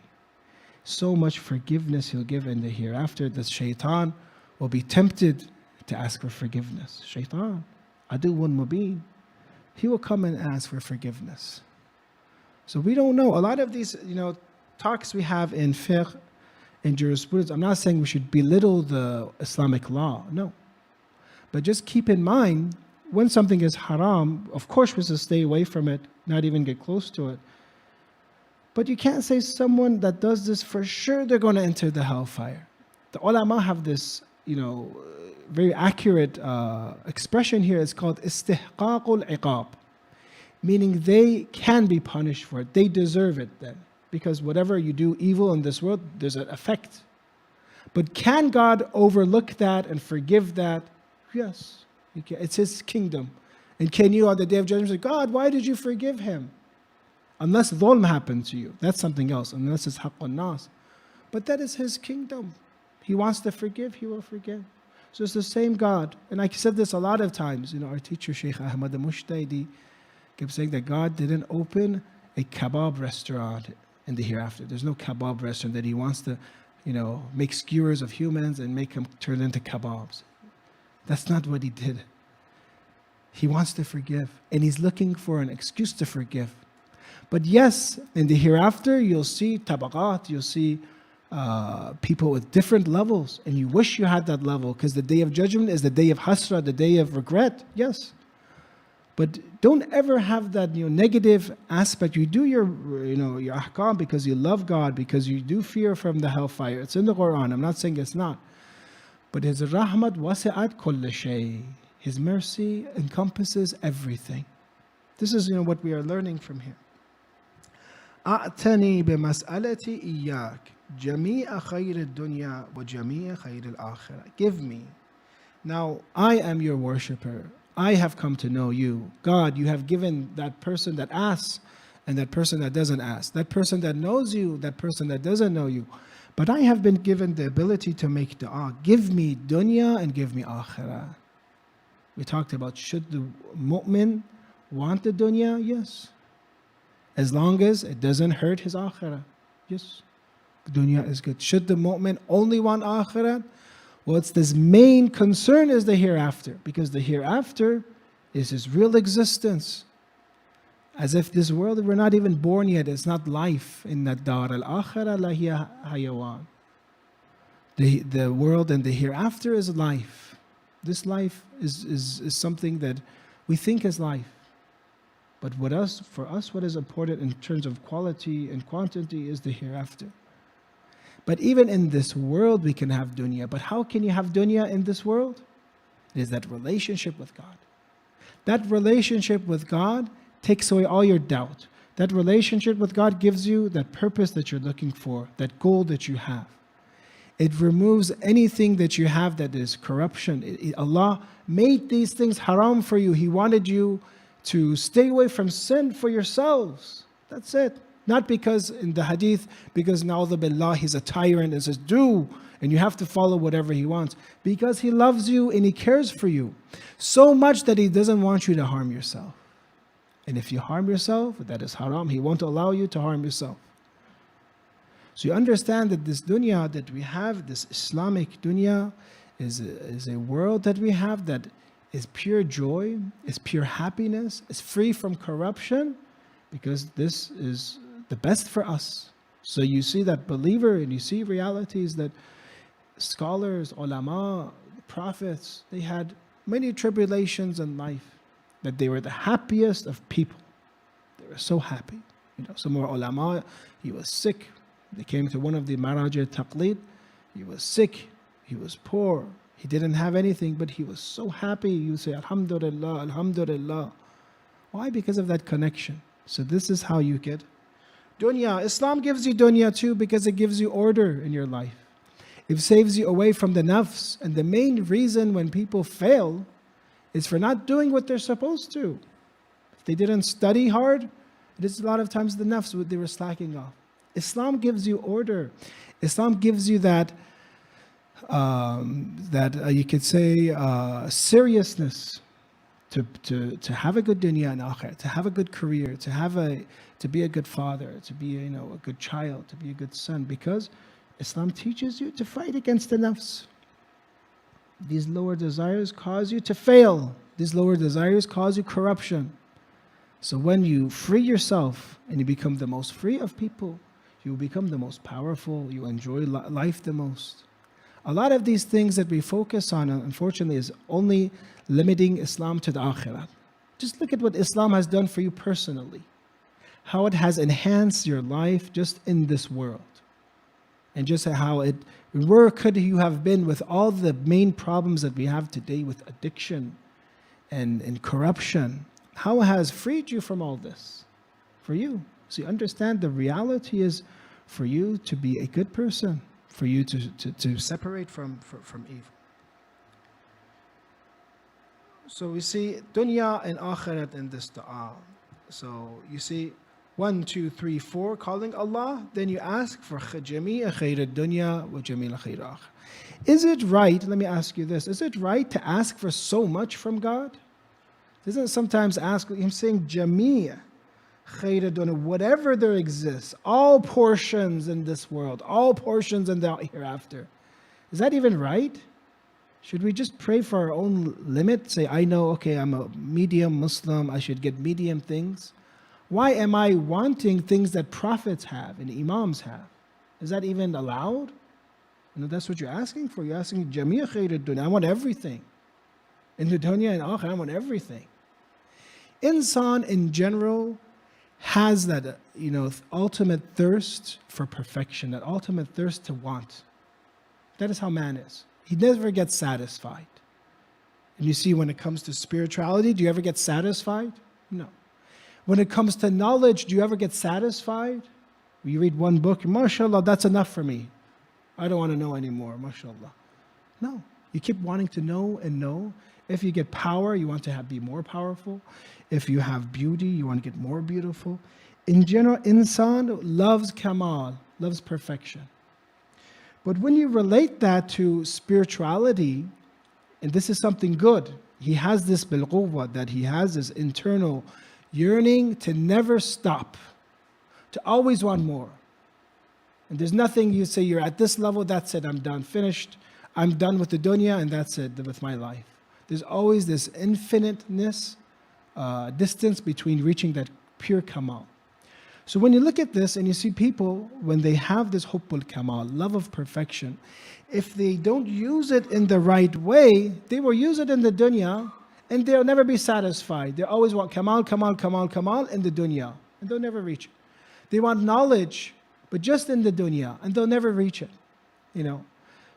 So much forgiveness He'll give in the hereafter that shaitan will be tempted to ask for forgiveness. Shaitan, aduwwun mubin. He will come and ask for forgiveness. So we don't know. A lot of these, talks we have in fiqh, in jurisprudence, I'm not saying we should belittle the Islamic law, no. But just keep in mind, when something is haram, of course we're supposed to stay away from it, not even get close to it. But you can't say someone that does this, for sure they're going to enter the hellfire. The ulama have this, very accurate expression here. It's called istihqaqul iqab, meaning they can be punished for it. They deserve it then. Because whatever you do evil in this world, there's an effect. But can God overlook that and forgive that? Yes. It's His kingdom. And can you on the Day of Judgment say, God, why did you forgive him? Unless dhulm happened to you. That's something else. Unless it's haqqun nas. But that is His kingdom. He wants to forgive, He will forgive. So it's the same God. And I said this a lot of times. Our teacher, Shaykh Ahmad al-Mushtaydi, kept saying that God didn't open a kebab restaurant in the hereafter. There's no kebab restaurant that He wants to, make skewers of humans and make them turn into kebabs. That's not what He did. He wants to forgive. And He's looking for an excuse to forgive. But yes, in the hereafter, you'll see tabaqat, you'll see people with different levels. And you wish you had that level, because the Day of Judgment is the day of hasra, the day of regret. Yes. But don't ever have that negative aspect. You do your ahkam because you love God, because you do fear from the hellfire. It's in the Quran. I'm not saying it's not. But His rahmat wasi'at kull shay. His mercy encompasses everything. This is what we are learning from here. أعتني بمسألتي إياك جميع خير الدنيا وجميع خير الآخرة. Give me. Now, I am your worshipper. I have come to know you. God, you have given that person that asks and that person that doesn't ask. That person that knows you, that person that doesn't know you. But I have been given the ability to make dua. Give me dunya and give me akhirah. We talked about, should the mu'min want the dunya? Yes. As long as it doesn't hurt his akhirah. Yes. Dunya is good. Should the mu'min only want akhirah? Well, it's this main concern is the hereafter. Because the hereafter is his real existence. As if this world, we're not even born yet. It's not life. Inna dar al-akhirah lahiya hayawan. The world and the hereafter is life. This life is something that we think is life. But for us, what is important in terms of quality and quantity is the hereafter. But even in this world, we can have dunya. But how can you have dunya in this world? It is that relationship with God. That relationship with God takes away all your doubt. That relationship with God gives you that purpose that you're looking for, that goal that you have. It removes anything that you have that is corruption. Allah made these things haram for you. He wanted you to stay away from sin for yourselves. That's it. Not because in the hadith, because na'udhu billah, he's a tyrant and says, do, and you have to follow whatever he wants. Because he loves you and he cares for you so much that he doesn't want you to harm yourself. And if you harm yourself, that is haram. He won't allow you to harm yourself. So you understand that this dunya that we have, this Islamic dunya, is a world that we have that is pure joy, is pure happiness, is free from corruption, because this is the best for us. So you see that believer, and you see realities that scholars, ulama, prophets, they had many tribulations in life, that they were the happiest of people. They were so happy. Some more ulama, he was sick. They came to one of the maraj taqlid. He was sick. He was poor. He didn't have anything, but he was so happy. You say, Alhamdulillah, Alhamdulillah. Why? Because of that connection. So this is how you get dunya. Islam gives you dunya too because it gives you order in your life. It saves you away from the nafs. And the main reason when people fail is for not doing what they're supposed to. If they didn't study hard, it is a lot of times the nafs they were slacking off. Islam gives you order. Islam gives you that you could say seriousness to have a good dunya and akhirah, to have a good career, to be a good father, to be a good child, to be a good son, because Islam teaches you to fight against the nafs. These lower desires cause you to fail. These lower desires cause you corruption. So when you free yourself and you become the most free of people, you become the most powerful, you enjoy life the most. A lot of these things that we focus on, unfortunately, is only limiting Islam to the akhirah. Just look at what Islam has done for you personally. How it has enhanced your life just in this world. And just how where could you have been with all the main problems that we have today with addiction and corruption? How it has freed you from all this for you. So you understand the reality is for you to be a good person, for you to separate from evil. So we see dunya and akhirat in this dua. So you see 1, 2, 3, 4 calling Allah, then you ask for jami'a khayr ad-dunya wa jamil khayr akhirah. Is it right, let me ask you this, is it right to ask for so much from God? Doesn't it sometimes ask him saying jami'a khayr ad-dunya, whatever there exists, all portions in this world, all portions in the hereafter. Is that even right? Should we just pray for our own limit? Say, I know, okay, I'm a medium Muslim, I should get medium things. Why am I wanting things that prophets have and imams have? Is that even allowed? That's what you're asking for. You're asking Jamia khayr ad-dunya. I want everything. In the dunya and akhirah, I want everything. Insan in general has that, ultimate thirst for perfection, that ultimate thirst to want. That is how man is. He never gets satisfied. And you see, when it comes to spirituality, do you ever get satisfied? No. When it comes to knowledge, do you ever get satisfied? You read one book, mashallah, that's enough for me. I don't want to know anymore, mashallah. No. You keep wanting to know and know. If you get power, you want to be more powerful. If you have beauty, you want to get more beautiful. In general, insan loves kamal, loves perfection. But when you relate that to spirituality, and this is something good, he has this bilquwwa, that he has this internal yearning to never stop, to always want more. And there's nothing you say, you're at this level, that's it, I'm done, finished. I'm done with the dunya, and that's it with my life. There's always this infiniteness, distance between reaching that pure kamal. So when you look at this and you see people, when they have this hubbul kamal, love of perfection, if they don't use it in the right way, they will use it in the dunya And they'll never be satisfied. They always want kamal, kamal, kamal, kamal in the dunya. And they'll never reach it. They want knowledge, but just in the dunya. And they'll never reach it.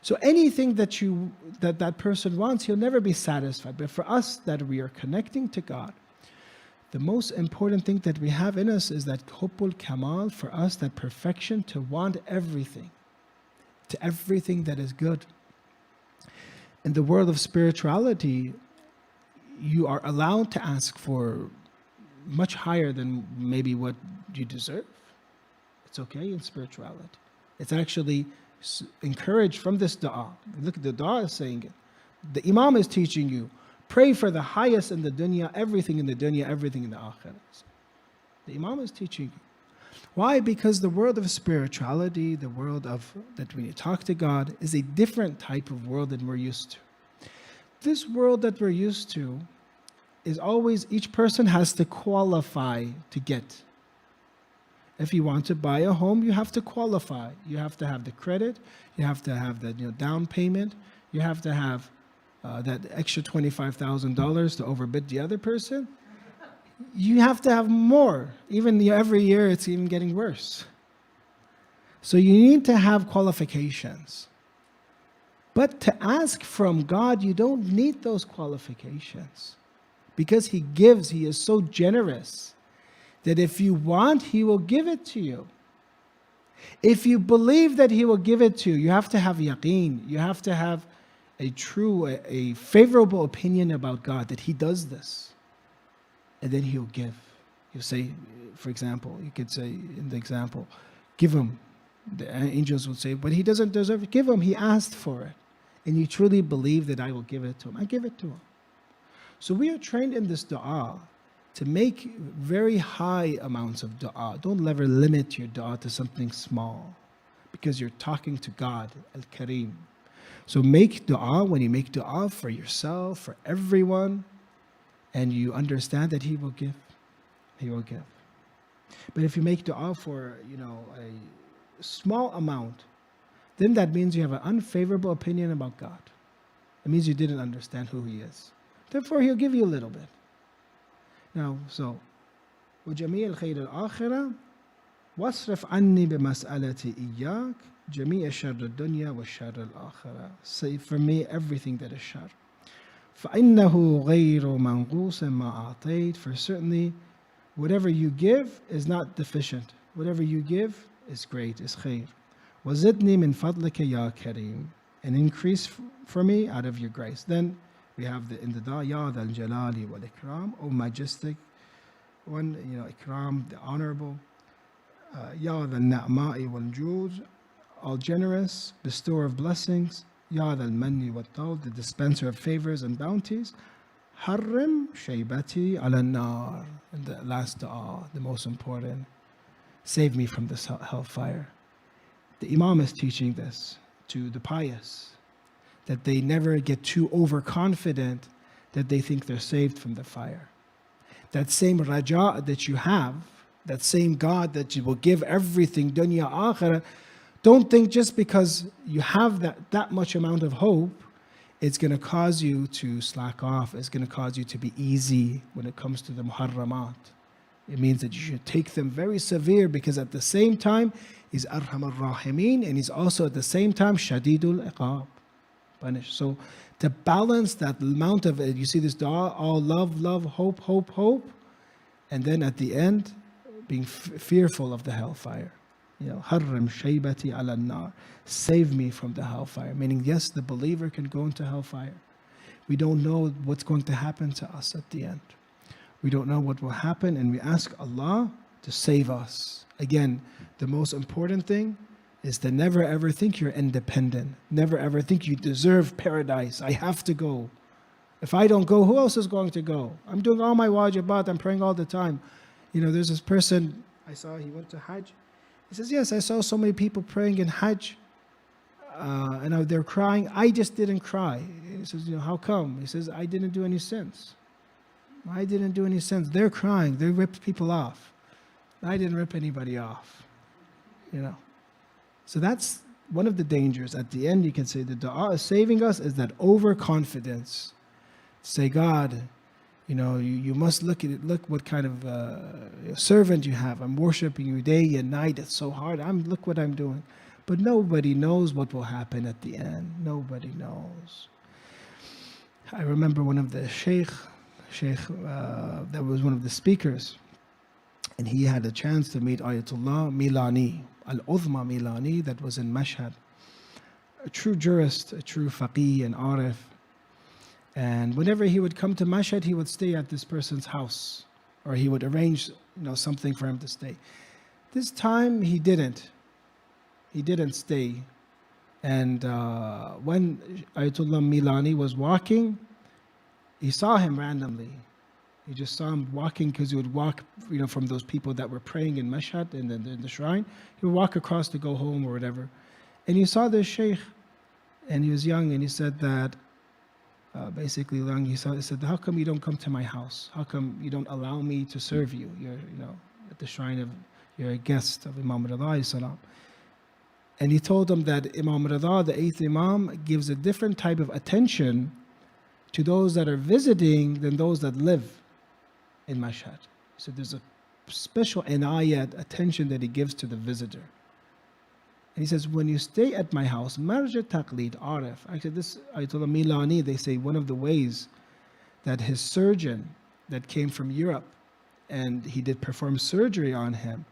So anything that person wants, he'll never be satisfied. But for us that we are connecting to God, the most important thing that we have in us is that hubbul kamal, for us, that perfection to want everything, to everything that is good. In the world of spirituality, you are allowed to ask for much higher than maybe what you deserve. It's okay in spirituality. It's actually encouraged from this dua. Look at the dua is saying it. The Imam is teaching you, pray for the highest in the dunya, everything in the dunya, everything in the akhirah. The Imam is teaching you. Why? Because the world of spirituality, the world of that when you talk to God, is a different type of world than we're used to. This world that we're used to is always, each person has to qualify to get. If you want to buy a home, you have to qualify. You have to have the credit. You have to have the down payment. You have to have that extra $25,000 to overbid the other person. You have to have more. Even every year, it's even getting worse. So you need to have qualifications. But to ask from God, you don't need those qualifications. Because He gives, He is so generous that if you want, He will give it to you. If you believe that He will give it to you, you have to have yaqeen. You have to have a favorable opinion about God, that He does this. And then He'll give. He'll say, for example, you could say in the example, give him. The angels would say, but he doesn't deserve it. Give him. He asked for it. And you truly believe that I will give it to him. I give it to him. So we are trained in this dua to make very high amounts of dua. Don't ever limit your dua to something small, because you're talking to God, Al-Kareem. So make dua. When you make dua for yourself, for everyone, and you understand that He will give, He will give. But if you make dua for, a small amount, then that means you have an unfavorable opinion about God. It means you didn't understand who He is. Therefore, He'll give you a little bit. Now, so, وَجَمِيعَ الْخَيْرِ الْآخِرَةِ وَاصْرِفْ عَنِّي بِمَسْأَلَتِي إِيَّاكَ جَمِيعَ شَرِّ الدُّنْيَا وَالشَّرِّ الْآخِرَةِ. Save for me everything that is shar. فَإِنَّهُ غَيْرُ مَنْقُوسٍ مَا أَعْطَيْتَ. For certainly, whatever you give is not deficient. Whatever you give is great, is khair. وَزِدْنِي مِنْ فَضْلِكَ يَا كَرِيمٌ. And increase for me out of your grace. Then we have in the dua, Ya Dhal Jalali wal Ikram, O majestic one, Ikram, the honorable. Ya Dhal Na'ma'i wal Jud, all generous, bestower of blessings. Ya Dhal Manni wal Tawd, the dispenser of favors and bounties. Harrim shaybati ala nar. And the last dua, the most important. Save me from this hellfire. The Imam is teaching this to the pious, that they never get too overconfident that they think they're saved from the fire. That same raja that you have, that same God that you will give everything, dunya, akhirah, don't think just because you have that much amount of hope, it's going to cause you to slack off. It's going to cause you to be easy when it comes to the muharramat. It means that you should take them very severe, because at the same time, He's Arham ar-Rahimin, and He's also at the same time Shadidul Iqab. Punish. So to balance that amount of it, you see this dua, all love, love, hope, hope, hope, and then at the end, being fearful of the hellfire. Harram shaybati ala nar. Save me from the hellfire. Meaning, yes, the believer can go into hellfire. We don't know what's going to happen to us at the end. We don't know what will happen, and we ask Allah to save us. Again, the most important thing is to never ever think you're independent. Never ever think you deserve paradise. I have to go. If I don't go, who else is going to go? I'm doing all my wajibat. I'm praying all the time. There's this person I saw, he went to Hajj. He says, yes, I saw so many people praying in Hajj. And they're crying. I just didn't cry. He says, how come? He says, I didn't do any sins. I didn't do any sins. They're crying. They ripped people off. I didn't rip anybody off. So that's one of the dangers. At the end, you can say the dua is saving us, is that overconfidence. Say, God, You must look at it. Look what kind of servant you have. I'm worshiping you day and night. It's so hard. Look what I'm doing. But nobody knows what will happen at the end. Nobody knows. I remember one of the sheikh that was one of the speakers, and he had a chance to meet Ayatollah Milani, Al-Uzma Milani, that was in Mashhad. A true jurist, a true faqih and arif. And whenever he would come to Mashhad, he would stay at this person's house, or he would arrange, something for him to stay. This time he didn't. He didn't stay. And when Ayatollah Milani was walking, he saw him randomly. He just saw him walking because he would walk, from those people that were praying in Mashhad in the shrine. He would walk across to go home or whatever. And he saw this sheikh, and he was young, and he said that, basically young, he said, how come you don't come to my house? How come you don't allow me to serve you? You're, at the shrine of, you're a guest of Imam Rida salam. And he told him that Imam Rida, the 8th Imam, gives a different type of attention to those that are visiting than those that live in Mashhad. So there's a special inayat, attention that he gives to the visitor. And he says, when you stay at my house, marja taqlid arif. Actually, this Ayatollah Milani, they say one of the ways that his surgeon that came from Europe, and he did perform surgery on him,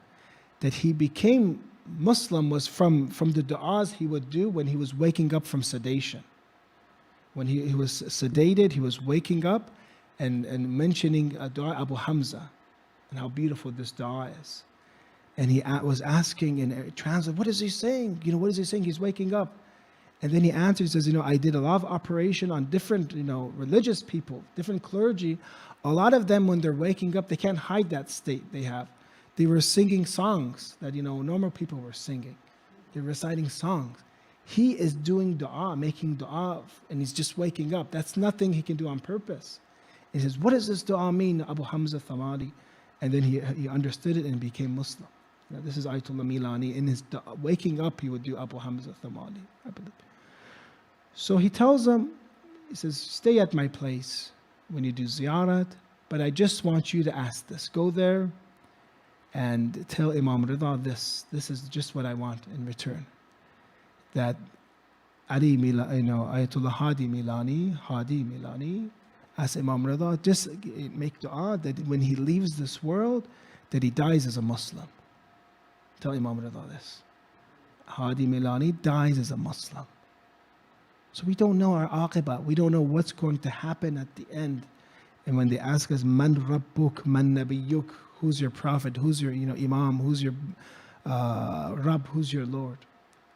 that he became Muslim was from the du'as he would do when he was waking up from sedation. When he was sedated, he was waking up and mentioning dua Abu Hamza and how beautiful this dua is. And he was asking in translate, what is he saying? What is he saying? He's waking up. And then he answers, he says, I did a lot of operation on different, religious people, different clergy. A lot of them, when they're waking up, they can't hide that state they have. They were singing songs that, normal people were singing. They're reciting songs. He is doing dua, making dua, and he's just waking up. That's nothing he can do on purpose. He says, what does this dua mean, Abu Hamza Thamadi? And then he understood it and became Muslim. This is Ayatollah Milani. In his waking up, he would do Abu Hamza Thamadi, I believe. So he tells them, he says, stay at my place when you do ziyarat, but I just want you to ask this. Go there and tell Imam Rida this. This is just what I want in return. That Ayatollah Hadi Milani, ask Imam Rida, just make dua that when he leaves this world, that he dies as a Muslim. Tell Imam Rida this. Hadi Milani dies as a Muslim. So we don't know our aqibah. We don't know what's going to happen at the end. And when they ask us, Man Rabbuk, Man Nabiyyuk, who's your prophet, who's your Imam, who's your Rabb, who's your Lord?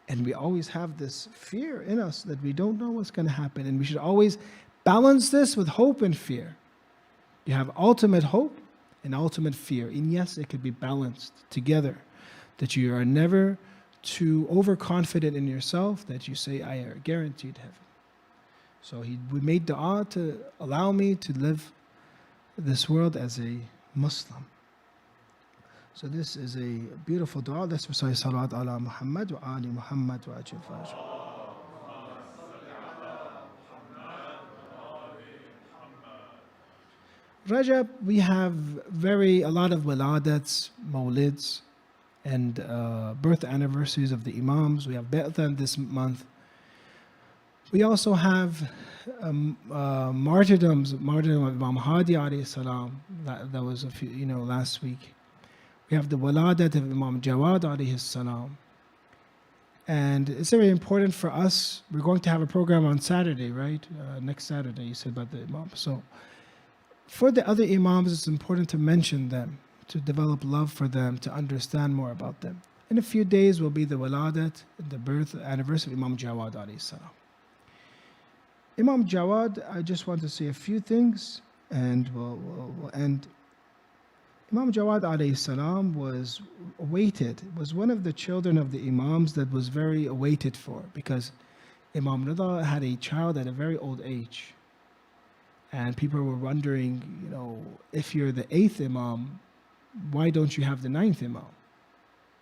And we always have this fear in us that we don't know what's going to happen. And we should always balance this with hope and fear. You have ultimate hope and ultimate fear. And yes, it could be balanced together. That you are never too overconfident in yourself that you say, I are guaranteed heaven. So we made dua to allow me to live this world as a Muslim. So this is a beautiful dua. Let's recite Salawat ala Muhammad wa ali Muhammad wa ajil fajr. Rajab, we have a lot of wiladats, mawlids, and birth anniversaries of the Imams. We have Be'than this month. We also have martyrdom of Imam Hadi alayhi salam. That was a few, last week. We have the waladat of Imam Jawad alayhi salam. And it's very important for us. We're going to have a program on Saturday, right? Next Saturday, you said about the Imam. So for the other Imams, it's important to mention them, to develop love for them, to understand more about them. In a few days will be the waladat, the birth anniversary of Imam Jawad alayhi salam. Imam Jawad, I just want to say a few things and we'll end. Imam Jawad alayhi salam was awaited, was one of the children of the Imams that was very awaited for, because Imam Rida had a child at a very old age. And people were wondering, if you're the 8th Imam, why don't you have the 9th Imam?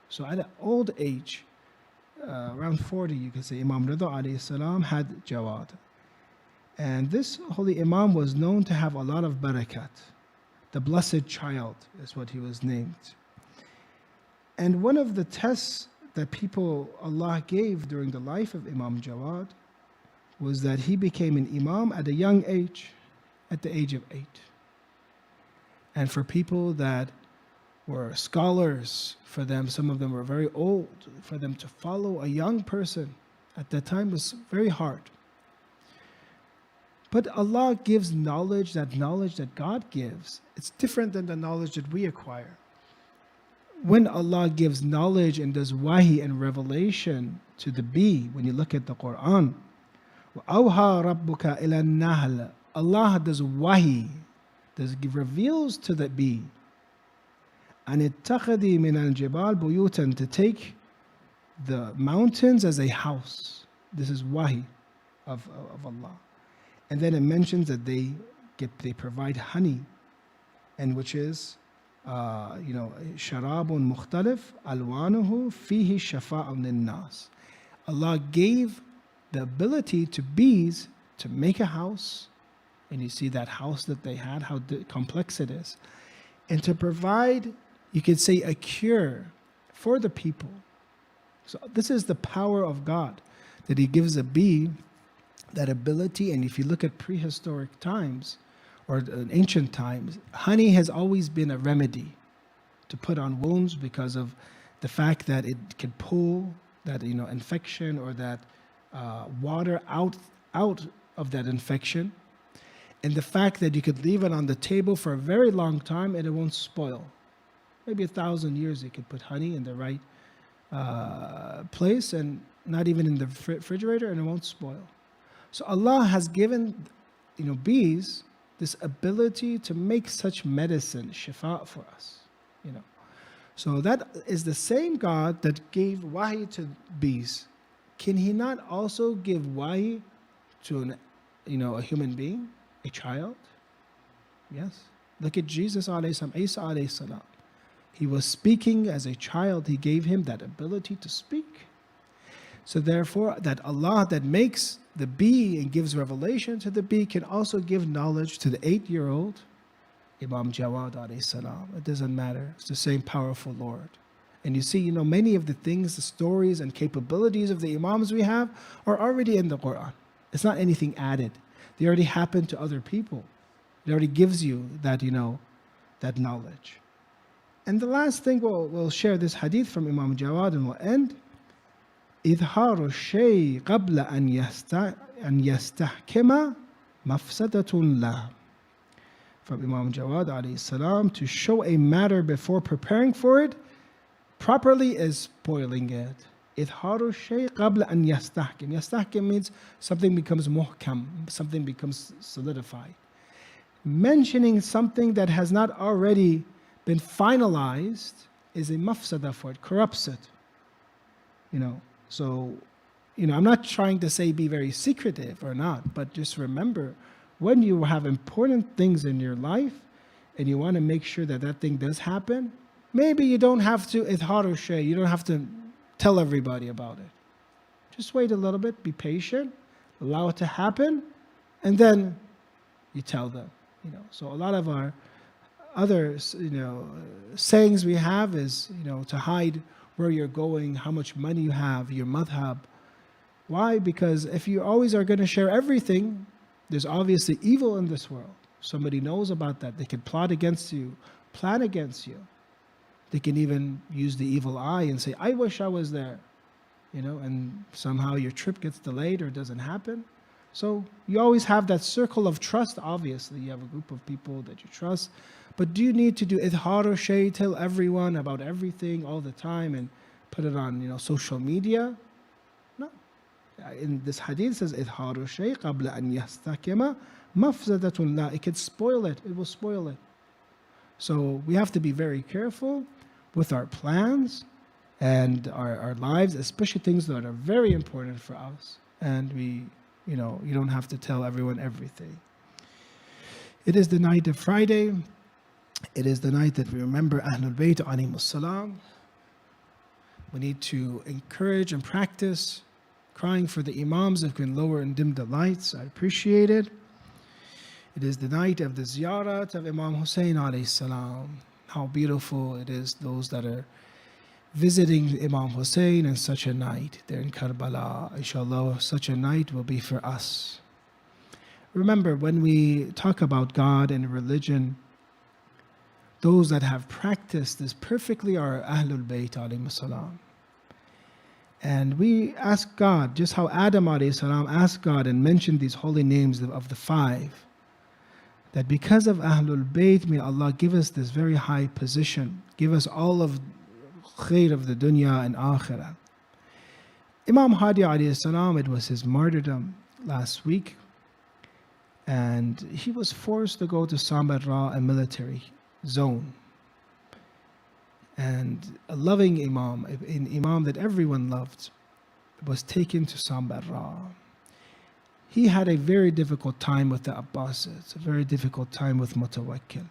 So at an old age, around 40, you could say, Imam Rida alayhi salam had Jawad. And this holy Imam was known to have a lot of barakat. The blessed child is what he was named. And one of the tests that Allah gave during the life of Imam Jawad was that he became an Imam at a young age, at the age of 8. And for people that were scholars, for them, some of them were very old, for them to follow a young person at that time was very hard. But Allah gives knowledge that God gives. It's different than the knowledge that we acquire. When Allah gives knowledge and does wahi and revelation to the bee, when you look at the Quran, وَأَوْهَا رَبُّكَ إِلَى النَّحْلِ, Allah does wahi, reveals to the bee, أَنِ اتَّخَذِي مِنَ الْجِبَالِ بُيُوتًا, to take the mountains as a house. This is wahi of Allah. And then it mentions that they provide honey, and which is شراب مختلف ألوانه فيه شفاء للناس. Allah gave the ability to bees to make a house, and you see that house that they had, how complex it is, and to provide, you could say, a cure for the people. So this is the power of God, that He gives a bee that ability. And if you look at prehistoric times or ancient times, honey has always been a remedy to put on wounds because of the fact that it can pull that infection or that water out of that infection, and the fact that you could leave it on the table for a very long time and it won't spoil. Maybe 1,000 years you could put honey in the right place, and not even in the refrigerator, and it won't spoil. So Allah has given bees this ability to make such medicine, shifa, for us. So that is the same God that gave wahi to bees. Can He not also give wahi to a human being, a child? Yes. Look at Jesus alayhi salam, Isa alayhi salam. He was speaking as a child. He gave him that ability to speak. So therefore, that Allah that makes the bee and gives revelation to the bee can also give knowledge to the 8-year-old Imam Jawad alayhi salam. It doesn't matter. It's the same powerful Lord. And you see, many of the things, the stories and capabilities of the Imams we have are already in the Quran. It's not anything added. They already happened to other people. It already gives you that, that knowledge. And the last thing, we'll share this hadith from Imam Jawad and we'll end. إظهار الشيء قبل أن يستحكم مفسدة له. From Imam Jawad alayhi salam, to show a matter before preparing for it properly is spoiling it. إظهار الشيء قبل أن يستحكم. يستحكم means something becomes muhkam, something becomes solidified. Mentioning something that has not already been finalized is a mafsada for it, corrupts it. So, I'm not trying to say be very secretive or not, but just remember, when you have important things in your life and you want to make sure that that thing does happen, maybe you don't have to idhar shay, you don't have to tell everybody about it. Just wait a little bit, be patient, allow it to happen, and then you tell them. So a lot of our other sayings we have is to hide where you're going, how much money you have, your madhab. Why? Because if you always are going to share everything, there's obviously evil in this world. Somebody knows about that. They can plot against you, plan against you. They can even use the evil eye and say, I wish I was there. And somehow your trip gets delayed or doesn't happen. So you always have that circle of trust, obviously. You have a group of people that you trust. But do you need to do idhar or shay, tell everyone about everything all the time and put it on social media? No. In this hadith it says idhar or shay qabla an yastakima mafzadatun la. It can spoil it. It will spoil it. So we have to be very careful with our plans and our lives, especially things that are very important for us. And you don't have to tell everyone everything. It is the night of Friday. It is the night that we remember Ahlul Bayt alayhimus salam. We need to encourage and practice crying for the Imams if we can lower and dim the lights. I appreciate it. It is the night of the ziyarat of Imam Hussein alayhi salam. How beautiful it is, those that are visiting Imam Hussein in such a night. They're in Karbala. Inshallah, such a night will be for us. Remember, when we talk about God and religion, those that have practiced this perfectly are Ahlul Bayt alayhi salam. And we ask God, just how Adam alayhi salam asked God and mentioned these holy names of the five, that because of Ahlul Bayt, may Allah give us this very high position, give us all of khair of the dunya and akhirah. Imam Hadi alayhi salam, it was his martyrdom last week, and he was forced to go to Samarra, a military zone. And a loving Imam, an Imam that everyone loved, was taken to Samarra. He had a very difficult time with the Abbasids, a very difficult time with Mutawakkil.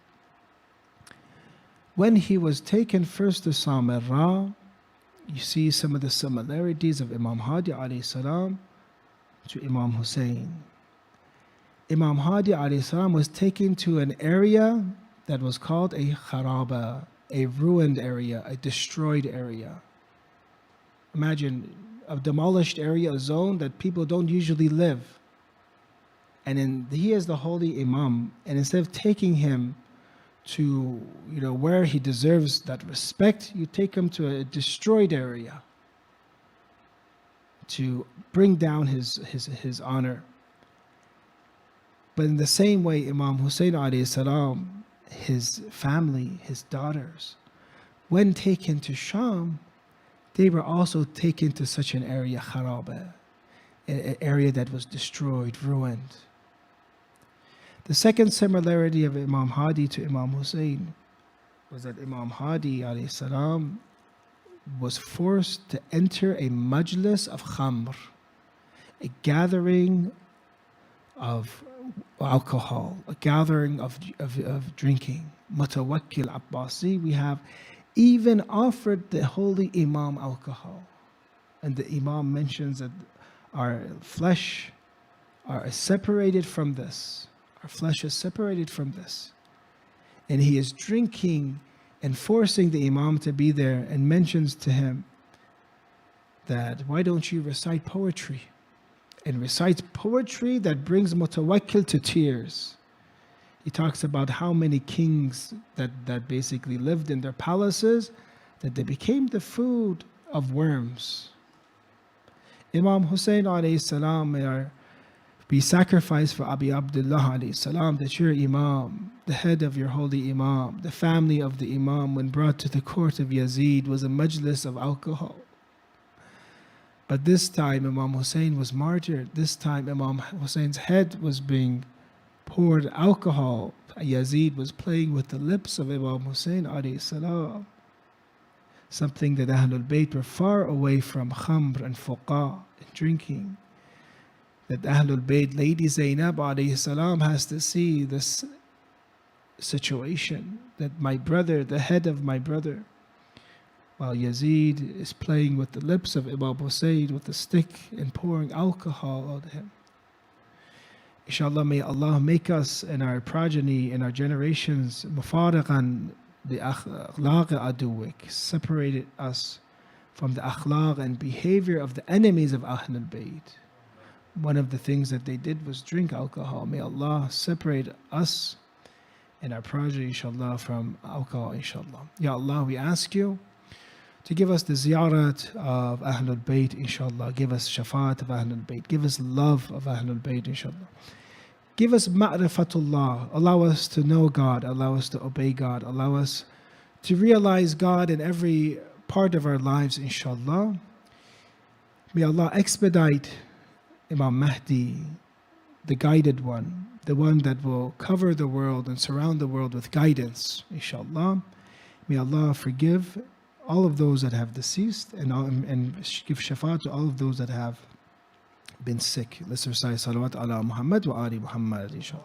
When he was taken first to Samarra, you see some of the similarities of Imam Hadi alayhi salam to Imam Hussein. Imam Hadi alayhi salam was taken to an area that was called a kharaba, a ruined area, a destroyed area. Imagine a demolished area, a zone that people don't usually live. And he is the holy Imam, and instead of taking him to where he deserves that respect, you take him to a destroyed area to bring down his honor. But in the same way, Imam Hussein alayhi salam, his family, his daughters, when taken to Sham, they were also taken to such an area, kharaba, an area that was destroyed, ruined. The second similarity of Imam Hadi to Imam Hussein was that Imam Hadi alayhi salam was forced to enter a majlis of khamr, a gathering of alcohol, a gathering of drinking. Mutawakkil Abbasi, we have even offered the holy Imam alcohol. And the Imam mentions that our flesh are separated from this. Our flesh is separated from this. And he is drinking and forcing the Imam to be there, and mentions to him that, why don't you recite poetry? And recites poetry that brings Mutawakkil to tears. He talks about how many kings that basically lived in their palaces, that they became the food of worms. Imam Hussein alayhi salam may be sacrificed for Abi Abdullah alayhi salam, that your Imam, the head of your holy Imam, the family of the Imam, when brought to the court of Yazid, was a majlis of alcohol. But this time Imam Hussein was martyred. This time Imam Hussein's head was being poured alcohol. Yazid was playing with the lips of Imam Hussein alayhi salam. Something that Ahlul Bayt were far away from, khamr and fuqa, and drinking. That Ahlul Bayt, Lady Zainab alayhi salam, has to see this situation, that my brother, the head of my brother, while Yazid is playing with the lips of Imam Hussein with a stick and pouring alcohol on him. Inshallah, may Allah make us and our progeny and our generations mufariqan bi akhlaq aduwik, separated us from the akhlaq and behavior of the enemies of Ahlul Bayt. One of the things that they did was drink alcohol. May Allah separate us and our progeny, inshallah, from alcohol, inshallah. Ya Allah, we ask you to give us the ziyarat of Ahlul Bayt, inshallah. Give us shafaat of Ahlul Bayt. Give us love of Ahlul Bayt, inshallah. Give us ma'rifatullah. Allow us to know God. Allow us to obey God. Allow us to realize God in every part of our lives, inshallah. May Allah expedite Imam Mahdi, the guided one, the one that will cover the world and surround the world with guidance, inshallah. May Allah forgive all of those that have deceased and give shafaat to all of those that have been sick. Let's recite salawat ala Muhammad wa ali Muhammad, inshallah.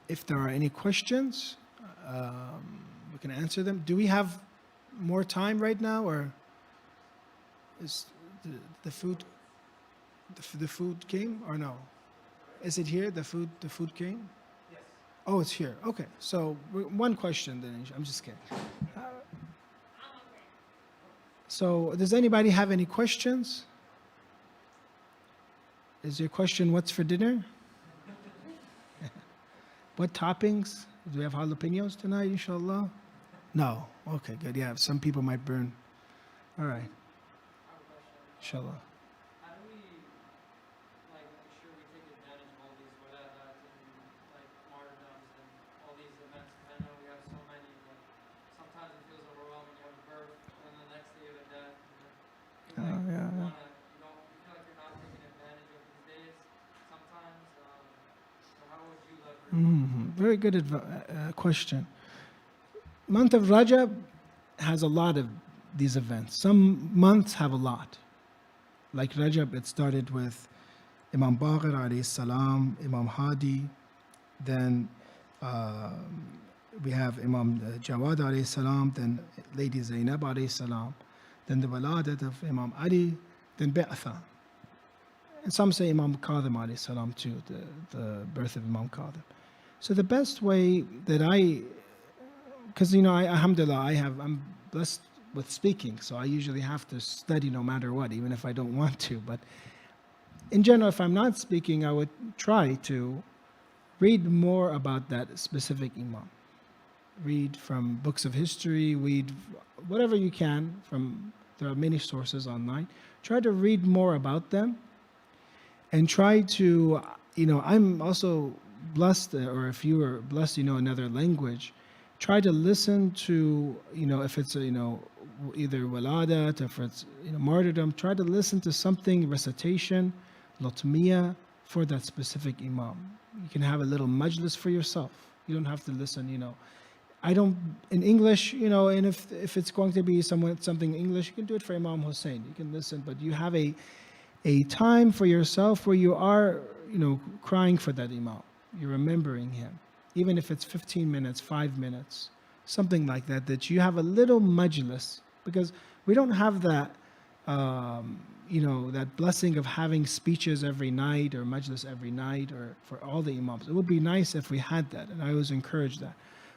If there are any questions, we can answer them. Do we have more time right now, or is the food the food came or no? Is it here? The food came? Yes. Oh, it's here. Okay. So one question then. I'm just kidding. So does anybody have any questions? Is your question what's for dinner? What toppings? Do we have jalapenos tonight, inshallah? No. Okay, good. Yeah, some people might burn. All right. Inshallah.
How do we make sure we take advantage of all these waladat and martyrdoms and all these events? I know we have so many, but sometimes it feels overwhelming. You have a birth and the next day you have a death. You feel like you feel like you're not taking advantage of these days sometimes. So how would you leverage?
Very good question. Month of Rajab has a lot of these events. Some months have a lot. Like Rajab, it started with Imam Baqir alayhi salam, Imam Hadi, then we have Imam Jawad alayhi salam, then Lady Zainab alayhi salam, then the Waladat of Imam Ali, then Bi'atha. And some say Imam Qadim alayhi salam too, the birth of Imam Qadim. So the best way that because alhamdulillah, I'm blessed with speaking, so I usually have to study no matter what, even if I don't want to. But in general, if I'm not speaking, I would try to read more about that specific imam. Read from books of history, read whatever you can there are many sources online. Try to read more about them and try to, I'm also blessed, or if you are blessed, another language, try to listen to, if it's, either waladat, if it's, martyrdom, try to listen to something, recitation, lotmiya, for that specific imam. You can have a little majlis for yourself. You don't have to listen, in English, and if it's going to be something English, you can do it for Imam Hussein. You can listen, but you have a time for yourself where you are, crying for that imam. You're remembering him. Even if it's 15 minutes, 5 minutes, something like that, that you have a little majlis, because we don't have that, that blessing of having speeches every night or majlis every night or for all the imams. It would be nice if we had that, and I always encourage that.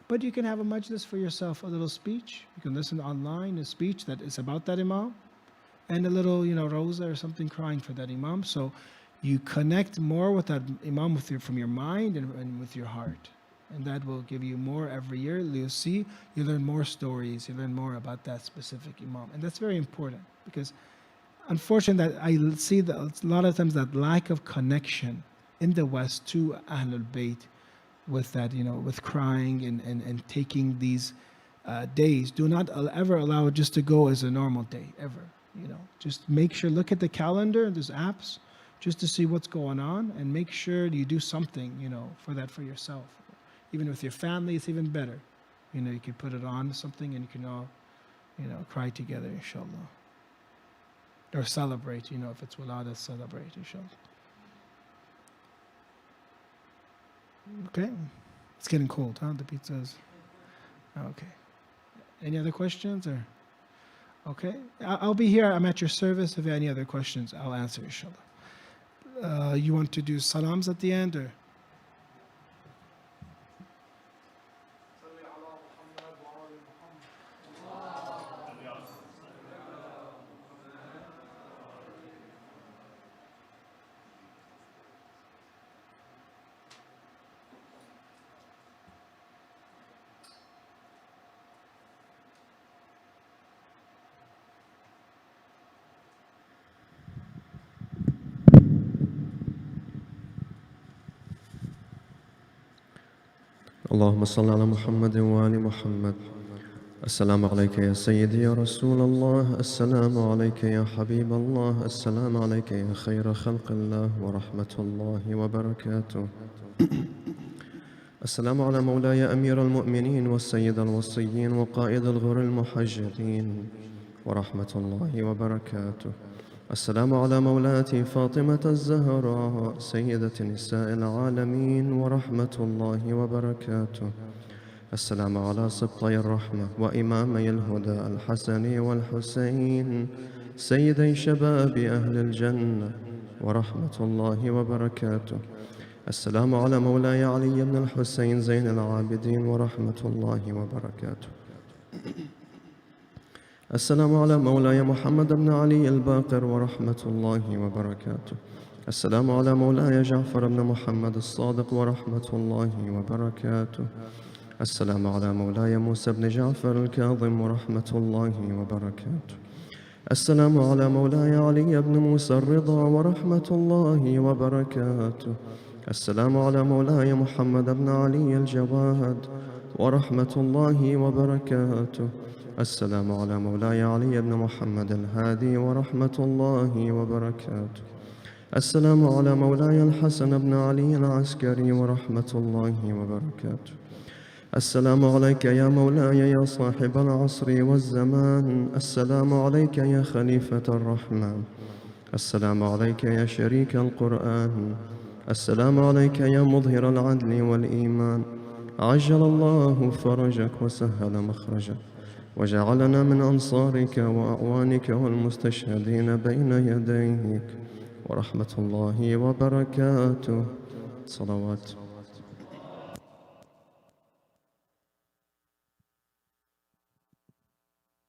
But you can have a majlis for yourself, a little speech. You can listen online, a speech that is about that imam, and a little, rosa or something crying for that imam. So you connect more with that imam from your mind and with your heart. And that will give you more every year. You'll see, you learn more stories, you learn more about that specific imam. And that's very important, because unfortunately that I see that a lot of times that lack of connection in the West to Ahlul Bayt, with that, with crying and taking these days. Do not ever allow it just to go as a normal day, ever. Just make sure, look at the calendar, there's apps, just to see what's going on, and make sure you do something, for that for yourself. Even with your family, it's even better. You can put it on something and you can all, cry together, inshallah. Or celebrate, if it's walada, celebrate, inshallah. Okay. It's getting cold, huh? The pizza's. Okay. Any other questions? Or okay. I'll be here. I'm at your service. If you have any other questions, I'll answer, inshallah. You want to do salams at the end, or?
اللهم صل على محمد وآل محمد. السلام عليك يا سيدي يا رسول الله، السلام عليك يا حبيب الله، السلام عليك يا خير خلق الله ورحمة الله وبركاته. السلام على مولاي أمير المؤمنين والسيد الوصيين وقائد الغر المحجلين ورحمة الله وبركاته. السلام على مولاتي فاطمة الزهراء سيدة نساء العالمين ورحمة الله وبركاته. السلام على سبطي الرحمة وإمامي الهدى الحسن والحسين سيدي شباب أهل الجنة ورحمة الله وبركاته. السلام على مولاي علي بن الحسين زين العابدين ورحمة الله وبركاته. السلام على مولاي محمد بن علي الباقر ورحمة الله وبركاته. السلام على مولاي جعفر بن محمد الصادق ورحمة الله وبركاته. السلام على مولاي موسى بن جعفر الكاظم ورحمة الله وبركاته. السلام على مولاي علي بن موسى الرضا ورحمة الله وبركاته. السلام على مولاي محمد بن علي الجواد ورحمة الله وبركاته. السلام على مولاي علي بن محمد الهادي ورحمة الله وبركاته. السلام على مولاي الحسن بن علي العسكري ورحمة الله وبركاته. السلام عليك يا مولاي يا صاحب العصر والزمان. السلام عليك يا خليفة الرحمن. السلام عليك يا شريك القرآن. السلام عليك يا مظهر العدل والإيمان. عجل الله فرجك وسهل مخرجك وجعلنا من أنصارك وأعوانك والمستشهدين بين يديك ورحمة الله وبركاته. صلوات